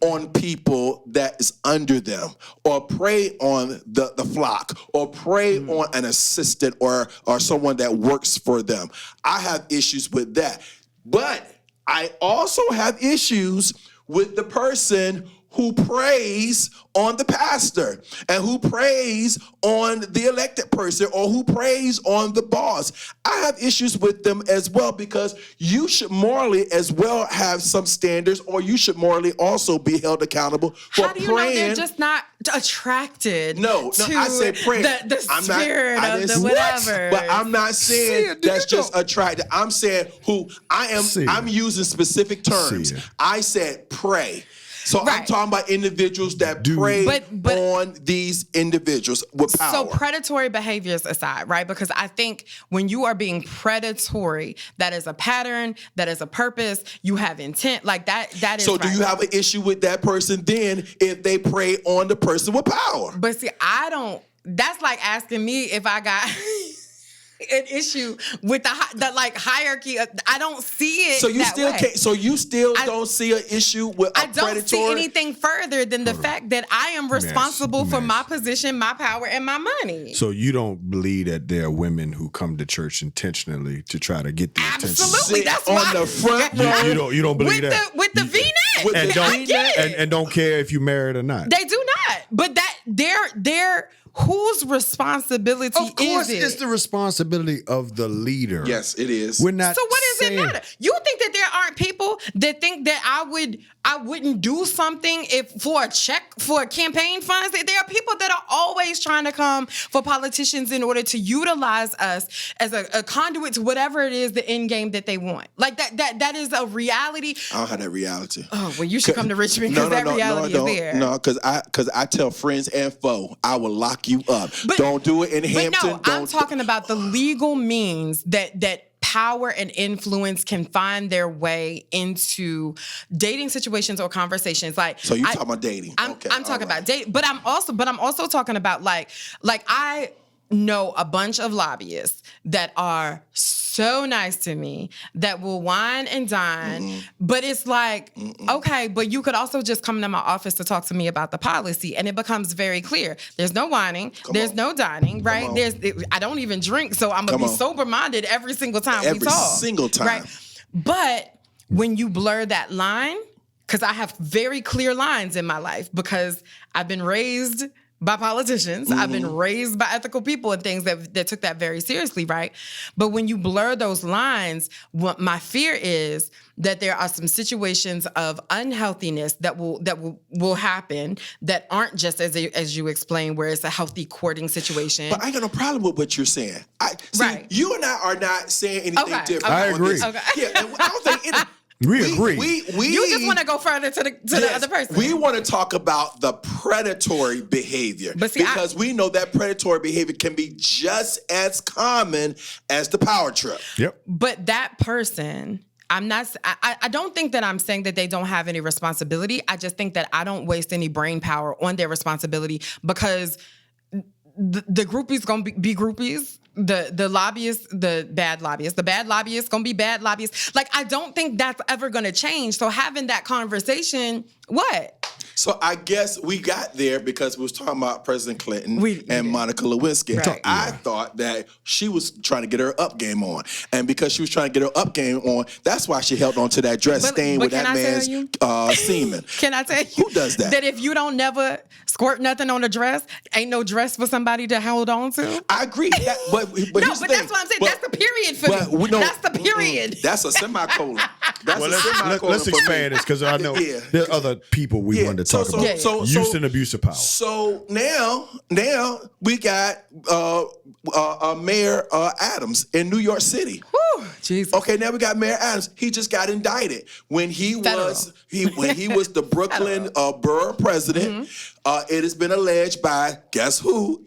Speaker 4: on people that is under them, or prey on the flock, or prey on an assistant or someone that works for them. I have issues with that. But I also have issues with the person who preys on the pastor and who preys on the elected person or who preys on the boss. I have issues with them as well, because you should morally as well have some standards, or you should morally also be held accountable for
Speaker 2: How do you
Speaker 4: praying.
Speaker 2: know they're just not attracted
Speaker 4: No,
Speaker 2: to
Speaker 4: I said praying.
Speaker 2: the spirit
Speaker 4: I
Speaker 2: of
Speaker 4: didn't-
Speaker 2: the whatever?
Speaker 4: But I'm not saying that's just attracted. I'm saying who I am.
Speaker 1: See
Speaker 4: I'm
Speaker 1: it.
Speaker 4: using specific terms.
Speaker 1: See it.
Speaker 4: I said pray. So I'm
Speaker 2: Right.
Speaker 4: talking about individuals that prey
Speaker 2: But-
Speaker 4: on these individuals with power.
Speaker 2: So predatory behaviors aside, right? Because I think when you are being predatory, that is a pattern, that is a purpose, you have intent, like that is
Speaker 4: So do
Speaker 2: right.
Speaker 4: you have an issue with that person then if they prey on the person with power?
Speaker 2: But see, I don't, that's like asking me if I got an issue with the like hierarchy. I don't see it.
Speaker 4: So you
Speaker 2: that
Speaker 4: still
Speaker 2: way.
Speaker 4: can't. So you still don't see an issue with a
Speaker 2: I don't
Speaker 4: predatory.
Speaker 2: see anything further than the fact that I am responsible for my
Speaker 1: Yes.
Speaker 2: position, my power, and my money.
Speaker 1: So you don't believe that there are women who come to church intentionally to try to get the attention?
Speaker 2: Absolutely,
Speaker 4: Sit
Speaker 2: that's
Speaker 4: on
Speaker 2: why
Speaker 4: the front row.
Speaker 1: You don't believe
Speaker 2: with
Speaker 1: that?
Speaker 2: the V-neck.
Speaker 4: With
Speaker 1: and
Speaker 4: the
Speaker 1: don't
Speaker 2: I get it.
Speaker 1: and don't care if you married or not.
Speaker 2: They do not. But that they're whose responsibility
Speaker 1: Of course,
Speaker 2: is it?
Speaker 1: it's the responsibility of the leader.
Speaker 4: Yes, it is.
Speaker 1: We're not.
Speaker 2: So what does it
Speaker 1: saying-
Speaker 2: matter? You think that there aren't people that think that I wouldn't do something if for a check for campaign funds? There are people that are always trying to come for politicians in order to utilize us as a conduit to whatever it is the end game that they want. Like that is a reality.
Speaker 4: I don't have that reality.
Speaker 2: Oh, well, you should come to Richmond because that reality is there.
Speaker 4: No, because I tell friends and foe, I will lock you up.
Speaker 2: But-
Speaker 4: don't do it in
Speaker 2: But
Speaker 4: Hampton.
Speaker 2: no, I'm talking about the legal means that power and influence can find their way into dating situations or conversations. Like,
Speaker 4: So you talking about dating?
Speaker 2: I'm
Speaker 4: Okay,
Speaker 2: talking
Speaker 4: all right.
Speaker 2: about dating, but I'm also talking about like I know a bunch of lobbyists that are so nice to me that will wine and dine, but it's like, okay, but you could also just come to my office to talk to me about the policy, and it becomes very clear. There's no whining, there's no dining, right?
Speaker 4: on.
Speaker 2: I don't even drink, so I'm gonna
Speaker 4: Come
Speaker 2: be
Speaker 4: on.
Speaker 2: sober-minded every single time we
Speaker 4: Every
Speaker 2: talk.
Speaker 4: single time.
Speaker 2: Right? But when you blur that line, because I have very clear lines in my life because I've been raised by politicians. I've been raised by ethical people and things that took that very seriously, right? But when you blur those lines, what my fear is that there are some situations of unhealthiness that will happen that aren't just as you explained, where it's a healthy courting situation.
Speaker 4: But I ain't got no problem with what you're saying.
Speaker 2: Right.
Speaker 4: You and I are not saying anything
Speaker 2: Okay,
Speaker 4: different.
Speaker 2: okay.
Speaker 1: I
Speaker 4: on
Speaker 1: agree.
Speaker 4: this.
Speaker 2: Okay.
Speaker 4: Yeah, and I don't think
Speaker 1: We agree.
Speaker 2: You just want to go further to the other person.
Speaker 4: We want to talk about the predatory behavior.
Speaker 2: But see,
Speaker 4: because we know that predatory behavior can be just as common as the power trip.
Speaker 1: Yep.
Speaker 2: But that person, I don't think that I'm saying that they don't have any responsibility. I just think that I don't waste any brain power on their responsibility because the groupies gonna be groupies. The lobbyists, the bad lobbyists gonna be bad lobbyists. Like, I don't think that's ever gonna change. So having that conversation, what?
Speaker 4: So I guess we got there because we was talking about President Clinton and Monica Lewinsky.
Speaker 2: Right.
Speaker 4: So I thought that she was trying to get her up game on. And because she was trying to get her up game on, that's why she held on to that dress stained with that man's semen.
Speaker 2: Can I tell you?
Speaker 4: Who does that?
Speaker 2: That if you don't never squirt nothing on a dress, ain't no dress for somebody to hold on to?
Speaker 4: I agree. But
Speaker 2: no, but that's what I'm saying. That's the period for me. That's the period.
Speaker 4: That's a semicolon. That's
Speaker 1: Well,
Speaker 4: a semicolon.
Speaker 1: let's expand this because I know there are other people we wanted to talk about. Use and abuse of power.
Speaker 4: So now we got Mayor Adams in New York City.
Speaker 2: Whew, Jesus.
Speaker 4: Okay, now we got Mayor Adams. He just got indicted when he was the Brooklyn borough president. It has been alleged by guess who?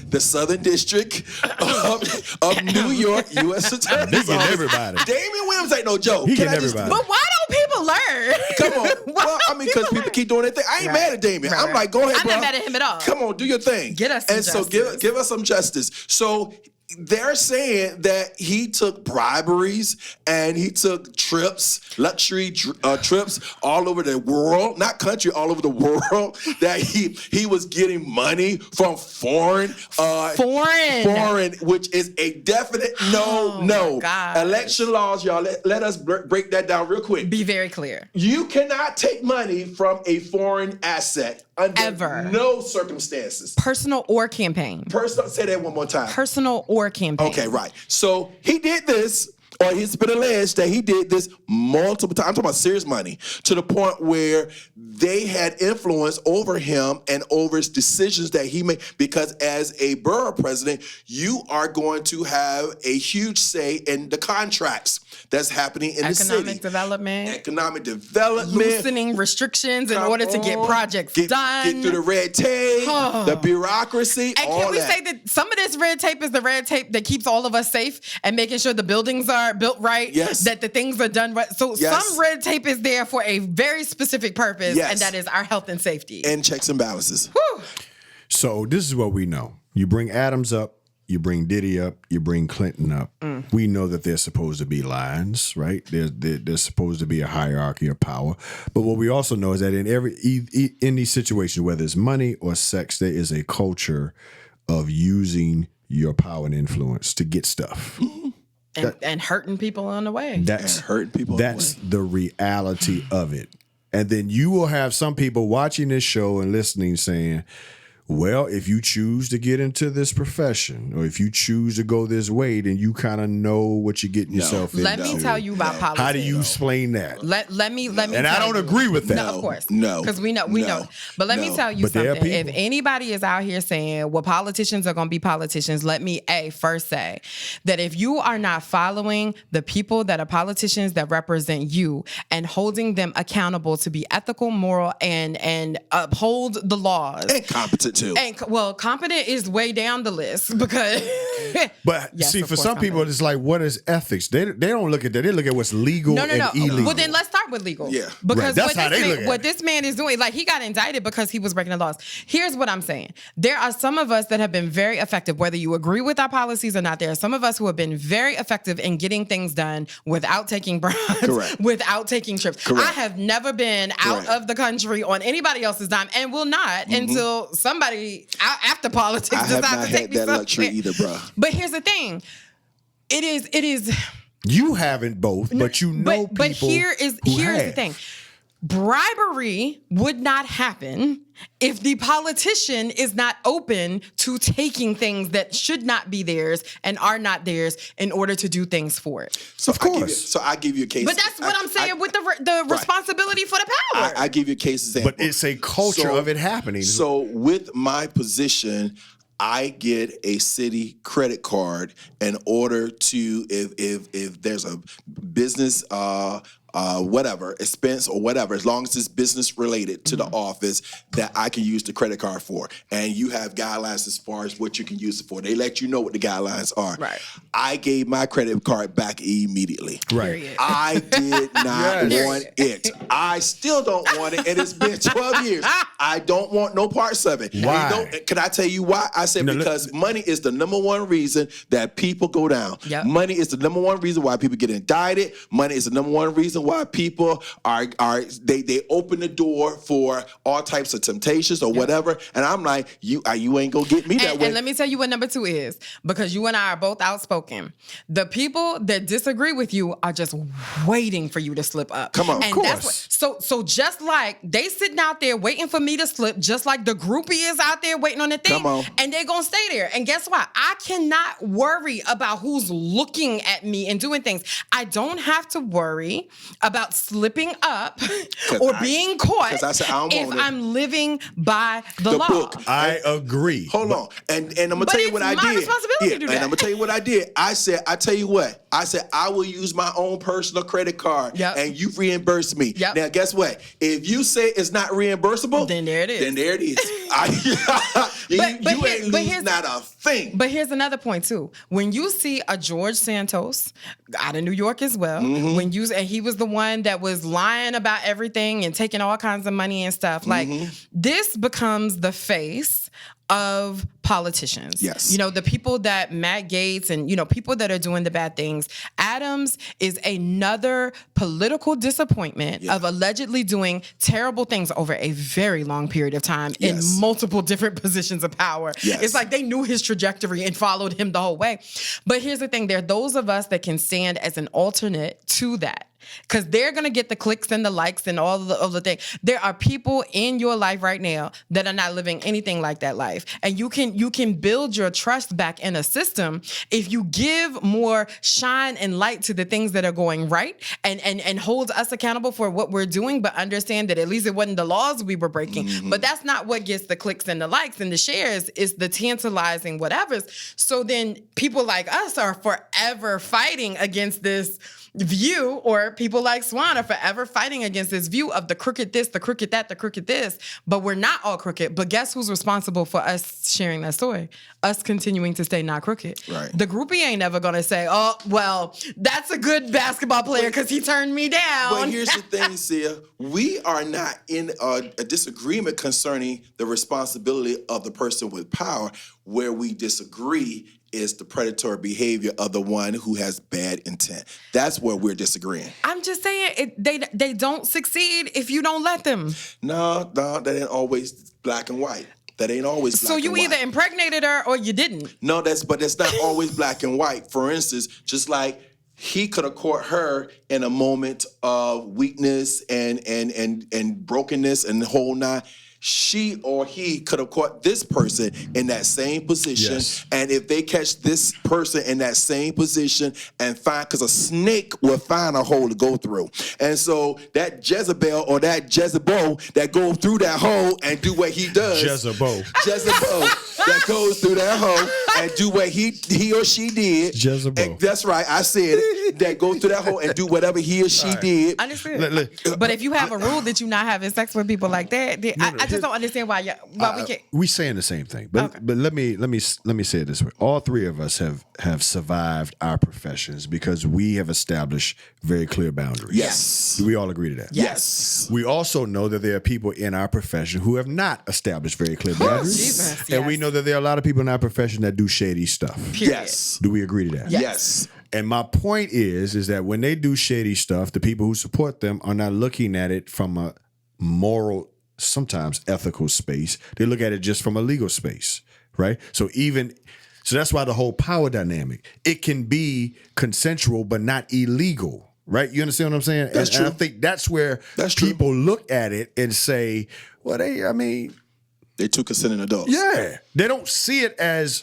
Speaker 4: The Southern District of New York U.S. Attorney's
Speaker 1: He getting everybody.
Speaker 4: Damian Williams ain't no joke.
Speaker 1: He getting everybody.
Speaker 2: But why don't people learn?
Speaker 4: Come on. Well, I mean, because people keep doing their thing. I ain't mad at Damian. I'm like, go ahead,
Speaker 2: I'm
Speaker 4: bro.
Speaker 2: not mad at him at all.
Speaker 4: Come on, do your thing.
Speaker 2: Get us some
Speaker 4: so
Speaker 2: justice.
Speaker 4: give us some justice. So they're saying that he took briberies and he took luxury trips all over the world, not country, all over the world, that he was getting money from foreign, which is a definite no. Election laws, y'all, let us break that down real quick.
Speaker 2: Be very clear.
Speaker 4: You cannot take money from a foreign asset under no circumstances.
Speaker 2: Personal or campaign.
Speaker 4: Say that one more time.
Speaker 2: Personal or campaign.
Speaker 4: Okay, right. So he did this, or it's been alleged that he did this multiple times. I'm talking about serious money, to the point where they had influence over him and over his decisions that he made. Because as a borough president, you are going to have a huge say in the contracts that's happening in the city.
Speaker 2: Economic development. Loosening restrictions in order to get projects done.
Speaker 4: Get through the red tape, the bureaucracy,
Speaker 2: and
Speaker 4: all
Speaker 2: can we
Speaker 4: that.
Speaker 2: say that some of this red tape is the red tape that keeps all of us safe and making sure the buildings are built right, that the things are done right. So some red tape is there for a very specific purpose, and that is our health and safety.
Speaker 4: And checks and balances.
Speaker 2: Whew.
Speaker 1: So this is what we know. You bring Adams up, you bring Diddy up, you bring Clinton up. We know that there's supposed to be lines, right? There's supposed to be a hierarchy of power. But what we also know is that in these situations, whether it's money or sex, there is a culture of using your power and influence to get stuff.
Speaker 2: And hurting people on the way.
Speaker 1: That's the reality of it. And then you will have some people watching this show and listening saying, well, if you choose to get into this profession or if you choose to go this way, then you kind of know what you're getting yourself into.
Speaker 2: Let me tell you about politics.
Speaker 1: How do you explain that?
Speaker 2: Let me.
Speaker 1: And I don't agree with that.
Speaker 2: No, of course.
Speaker 4: No.
Speaker 2: Because we know. But let me tell you something. If anybody is out here saying, well, politicians are going to be politicians, let me first say that if you are not following the people that are politicians that represent you and holding them accountable to be ethical, moral, and uphold the laws.
Speaker 4: And competent too.
Speaker 2: And competent is way down the list because.
Speaker 1: But see, for some people, it's like, what is ethics? They don't look at that. They look at what's legal and illegal.
Speaker 2: Well, then let's start with legal.
Speaker 4: Yeah.
Speaker 2: Because
Speaker 1: That's how they look at
Speaker 2: what
Speaker 1: it.
Speaker 2: this man is doing, like he got indicted because he was breaking the laws. Here's what I'm saying. There are some of us that have been very effective, whether you agree with our policies or not. There are some of us who have been very effective in getting things done without taking bribes, without taking trips. I have never been out of the country on anybody else's dime and will not until somebody after politics
Speaker 4: I have
Speaker 2: decides
Speaker 4: not
Speaker 2: to take
Speaker 4: had
Speaker 2: me
Speaker 4: that
Speaker 2: somewhere.
Speaker 4: luxury either, bro.
Speaker 2: But here's the thing. It is.
Speaker 1: You haven't both, but you know people.
Speaker 2: But here's the thing. Bribery would not happen if the politician is not open to taking things that should not be theirs and are not theirs in order to do things for it.
Speaker 4: So I give you a case.
Speaker 2: But that's what I'm saying with the responsibility for the power.
Speaker 4: I give you a case example.
Speaker 1: But it's a culture of it happening.
Speaker 4: So with my position, I get a city credit card in order to if there's a business whatever expense or whatever, as long as it's business related to the office, that I can use the credit card for. And you have guidelines as far as what you can use it for. They let you know what the guidelines are.
Speaker 2: Right.
Speaker 4: I gave my credit card back immediately.
Speaker 1: Right.
Speaker 2: Period.
Speaker 4: I did not want it. I still don't want it, and it's been 12 years. I don't want no parts of it.
Speaker 1: Why?
Speaker 4: Can I tell you why? I said because money is the number one reason that people go down.
Speaker 2: Yep.
Speaker 4: Money is the number one reason why people get indicted. Money is the number one reason why people they open the door for all types of temptations or whatever. And I'm like, you ain't gonna get me that way.
Speaker 2: And let me tell you what number 2 is, because you and I are both outspoken. The people that disagree with you are just waiting for you to slip up.
Speaker 4: Come on.
Speaker 2: And
Speaker 1: Of
Speaker 2: that's
Speaker 1: course.
Speaker 2: so just like they sitting out there waiting for me to slip, just like the groupie is out there waiting on the thing.
Speaker 4: Come on.
Speaker 2: And they're gonna stay there. And guess what? I cannot worry about who's looking at me and doing things. I don't have to worry about slipping up or being caught
Speaker 4: 'cause I said I don't
Speaker 2: if
Speaker 4: want it.
Speaker 2: I'm living by the law.
Speaker 4: book.
Speaker 1: I agree.
Speaker 4: Hold on. And I'm gonna
Speaker 2: But
Speaker 4: tell you
Speaker 2: it's
Speaker 4: what I
Speaker 2: my
Speaker 4: did.
Speaker 2: responsibility to do
Speaker 4: And
Speaker 2: that.
Speaker 4: I'm gonna tell you what I did. I said, I will use my own personal credit card
Speaker 2: Yep.
Speaker 4: and you reimburse me.
Speaker 2: Yep.
Speaker 4: Now guess what? If you say it's not reimbursable,
Speaker 2: Then there it is.
Speaker 4: Then there it is. You ain't lose not a thing.
Speaker 2: But here's another point too. When you see a George Santos out of New York as well,
Speaker 4: Mm-hmm.
Speaker 2: and he was the one that was lying about everything and taking all kinds of money and stuff, like
Speaker 4: Mm-hmm.
Speaker 2: this becomes the face of politicians.
Speaker 4: Yes.
Speaker 2: You know, the people that Matt Gaetz and, you know, people that are doing the bad things. Adams is another political disappointment of allegedly doing terrible things over a very long period of time in
Speaker 4: Yes.
Speaker 2: multiple different positions of power.
Speaker 4: Yes.
Speaker 2: It's like they knew his trajectory and followed him the whole way. But here's the thing, there are those of us that can stand as an alternate to that. Because they're going to get the clicks and the likes and all of the things. There are people in your life right now that are not living anything like that life. And you can build your trust back in a system if you give more shine and light to the things that are going right and hold us accountable for what we're doing, but understand that at least it wasn't the laws we were breaking.
Speaker 4: Mm-hmm.
Speaker 2: But that's not what gets the clicks and the likes and the shares. It's the tantalizing whatevers. So then people like us are forever fighting against this view, or people like Swan are forever fighting against this view of the crooked this, the crooked that, the crooked this. But we're not all crooked. But guess who's responsible for us sharing that story? Us continuing to stay not crooked.
Speaker 4: Right.
Speaker 2: The groupie ain't never gonna say, oh, well, that's a good basketball player because he turned me down.
Speaker 4: But here's the thing, Sia. We are not in a disagreement concerning the responsibility of the person with power. Where we disagree is the predatory behavior of the one who has bad intent. That's where we're disagreeing.
Speaker 2: I'm just saying, they don't succeed if you don't let them.
Speaker 4: No, that ain't always black and white. That ain't always black
Speaker 2: So
Speaker 4: and
Speaker 2: you
Speaker 4: white.
Speaker 2: either impregnated her or you didn't.
Speaker 4: No, that's not always black and white. For instance, just like he could have caught her in a moment of weakness and brokenness and the whole nine. She or he could have caught this person in that same position.
Speaker 1: Yes.
Speaker 4: And if they catch this person in that same position and find, because a snake will find a hole to go through. And so that Jezebel or that Jezebel that goes through that hole and do what he does.
Speaker 1: Jezebel.
Speaker 4: That goes through that hole and do what he or she did.
Speaker 1: Jezebel.
Speaker 4: And that's right, I said it. That goes through that hole and do whatever he or she did.
Speaker 2: Understood. But if you have a rule that you're not having sex with people like that, then I just don't understand why we can't.
Speaker 1: We saying the same thing, but let me say it this way: all three of us have survived our professions because we have established very clear boundaries.
Speaker 4: Yes.
Speaker 1: Do we all agree to that?
Speaker 4: Yes.
Speaker 1: We also know that there are people in our profession who have not established very clear boundaries,
Speaker 2: Jesus,
Speaker 1: and we
Speaker 2: yes.
Speaker 1: know that there are a lot of people in our profession that do shady stuff.
Speaker 2: Period.
Speaker 4: Yes.
Speaker 1: Do we agree to that?
Speaker 4: Yes.
Speaker 1: And my point is that when they do shady stuff, the people who support them are not looking at it from a moral, sometimes ethical space. They look at it just from a legal space, right? So that's why the whole power dynamic, it can be consensual but not illegal, right? You understand what I'm saying?
Speaker 4: That's true.
Speaker 1: And I think that's where
Speaker 4: That's true.
Speaker 1: people look at it and say, well,
Speaker 4: They two consenting adults.
Speaker 1: yeah, they don't see it as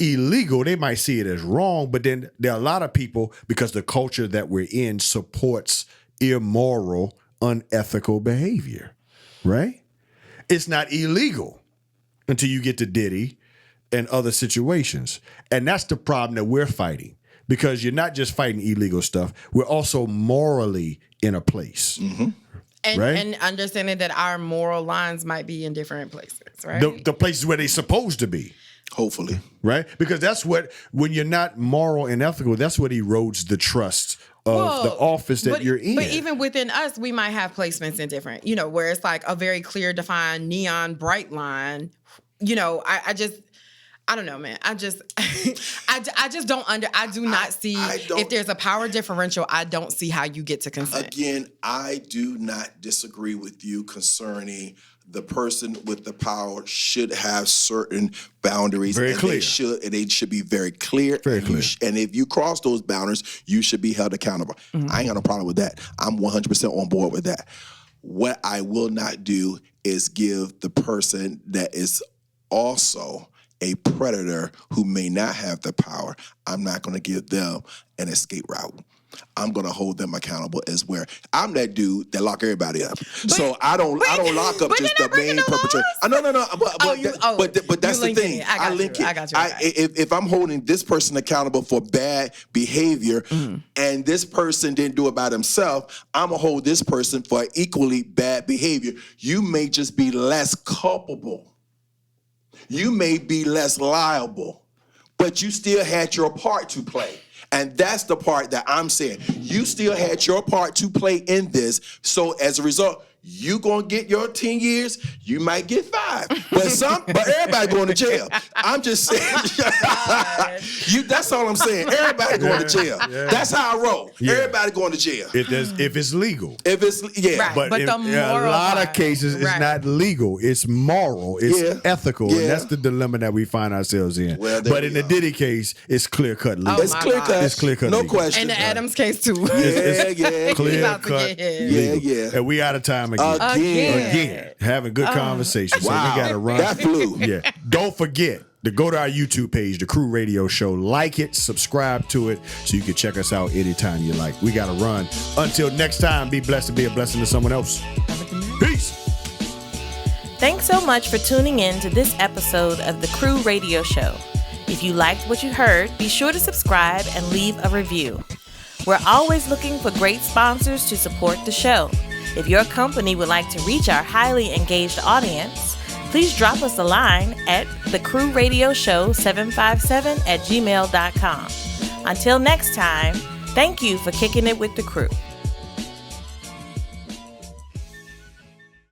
Speaker 1: illegal. They might see it as wrong, but then there are a lot of people, because the culture that we're in supports immoral, unethical behavior, right? It's not illegal until you get to Diddy and other situations. And that's the problem that we're fighting. because you're not just fighting illegal stuff. We're also morally in a place.
Speaker 2: And,
Speaker 1: right?
Speaker 2: and understanding that our moral lines might be in different places, right?
Speaker 1: The places where they're supposed to be.
Speaker 4: Hopefully.
Speaker 1: Right? Because that's what, when you're not moral and ethical, that's what erodes the trust of the office that you're in.
Speaker 2: But even within us, we might have placements in different, where it's like a very clear, defined, neon bright line. I don't know, man. I just do not see if there's a power differential. I don't see how you get to consent.
Speaker 4: Again, I do not disagree with you concerning the person with the power should have certain boundaries.
Speaker 1: Very clear.
Speaker 4: They should be very clear.
Speaker 1: Very clear.
Speaker 4: And if you cross those boundaries, you should be held accountable. I ain't got no problem with that. I'm 100% on board with that. What I will not do is give the person that is also a predator who may not have the power, I'm not going to give them an escape route. I'm going to hold them accountable as well. I'm that dude that lock everybody up. So I don't lock up just the main perpetrator. No. But that's the thing. I link it.
Speaker 2: I got you.
Speaker 4: If I'm holding this person accountable for bad behavior and this person didn't do it by themselves, I'm going to hold this person for equally bad behavior. You may just be less culpable. You may be less liable, but you still had your part to play. And that's the part that I'm saying. You still had your part to play in this. So as a result, you gonna get your 10 years, you might get 5. But everybody going to jail. I'm just saying. That's all I'm saying. Everybody going to jail. Yeah. That's how I roll. Yeah. Everybody going to jail.
Speaker 1: If it's legal.
Speaker 2: Right. But
Speaker 1: in a lot of cases, it's not legal. It's moral. It's ethical. And that's the dilemma that we find ourselves in.
Speaker 4: Well,
Speaker 1: but in the Diddy case, it's clear-cut legal.
Speaker 4: It's clear-cut.
Speaker 1: It's clear-cut
Speaker 4: no
Speaker 1: legal.
Speaker 4: question.
Speaker 2: And the Adams case, too.
Speaker 4: Yeah.
Speaker 1: Clear-cut legal. And we out of time again. Having good conversations.
Speaker 4: Wow.
Speaker 1: So we got to run.
Speaker 4: That flew.
Speaker 1: Yeah. Don't forget to go to our YouTube page, The Crew Radio Show. Like it, subscribe to it so you can check us out anytime you like. We got to run. Until next time, be blessed and be a blessing to someone else. Peace.
Speaker 5: Thanks so much for tuning in to this episode of The Crew Radio Show. If you liked what you heard, be sure to subscribe and leave a review. We're always looking for great sponsors to support the show. If your company would like to reach our highly engaged audience, please drop us a line at thecrewradioshow757@gmail.com. Until next time, thank you for kicking it with the crew.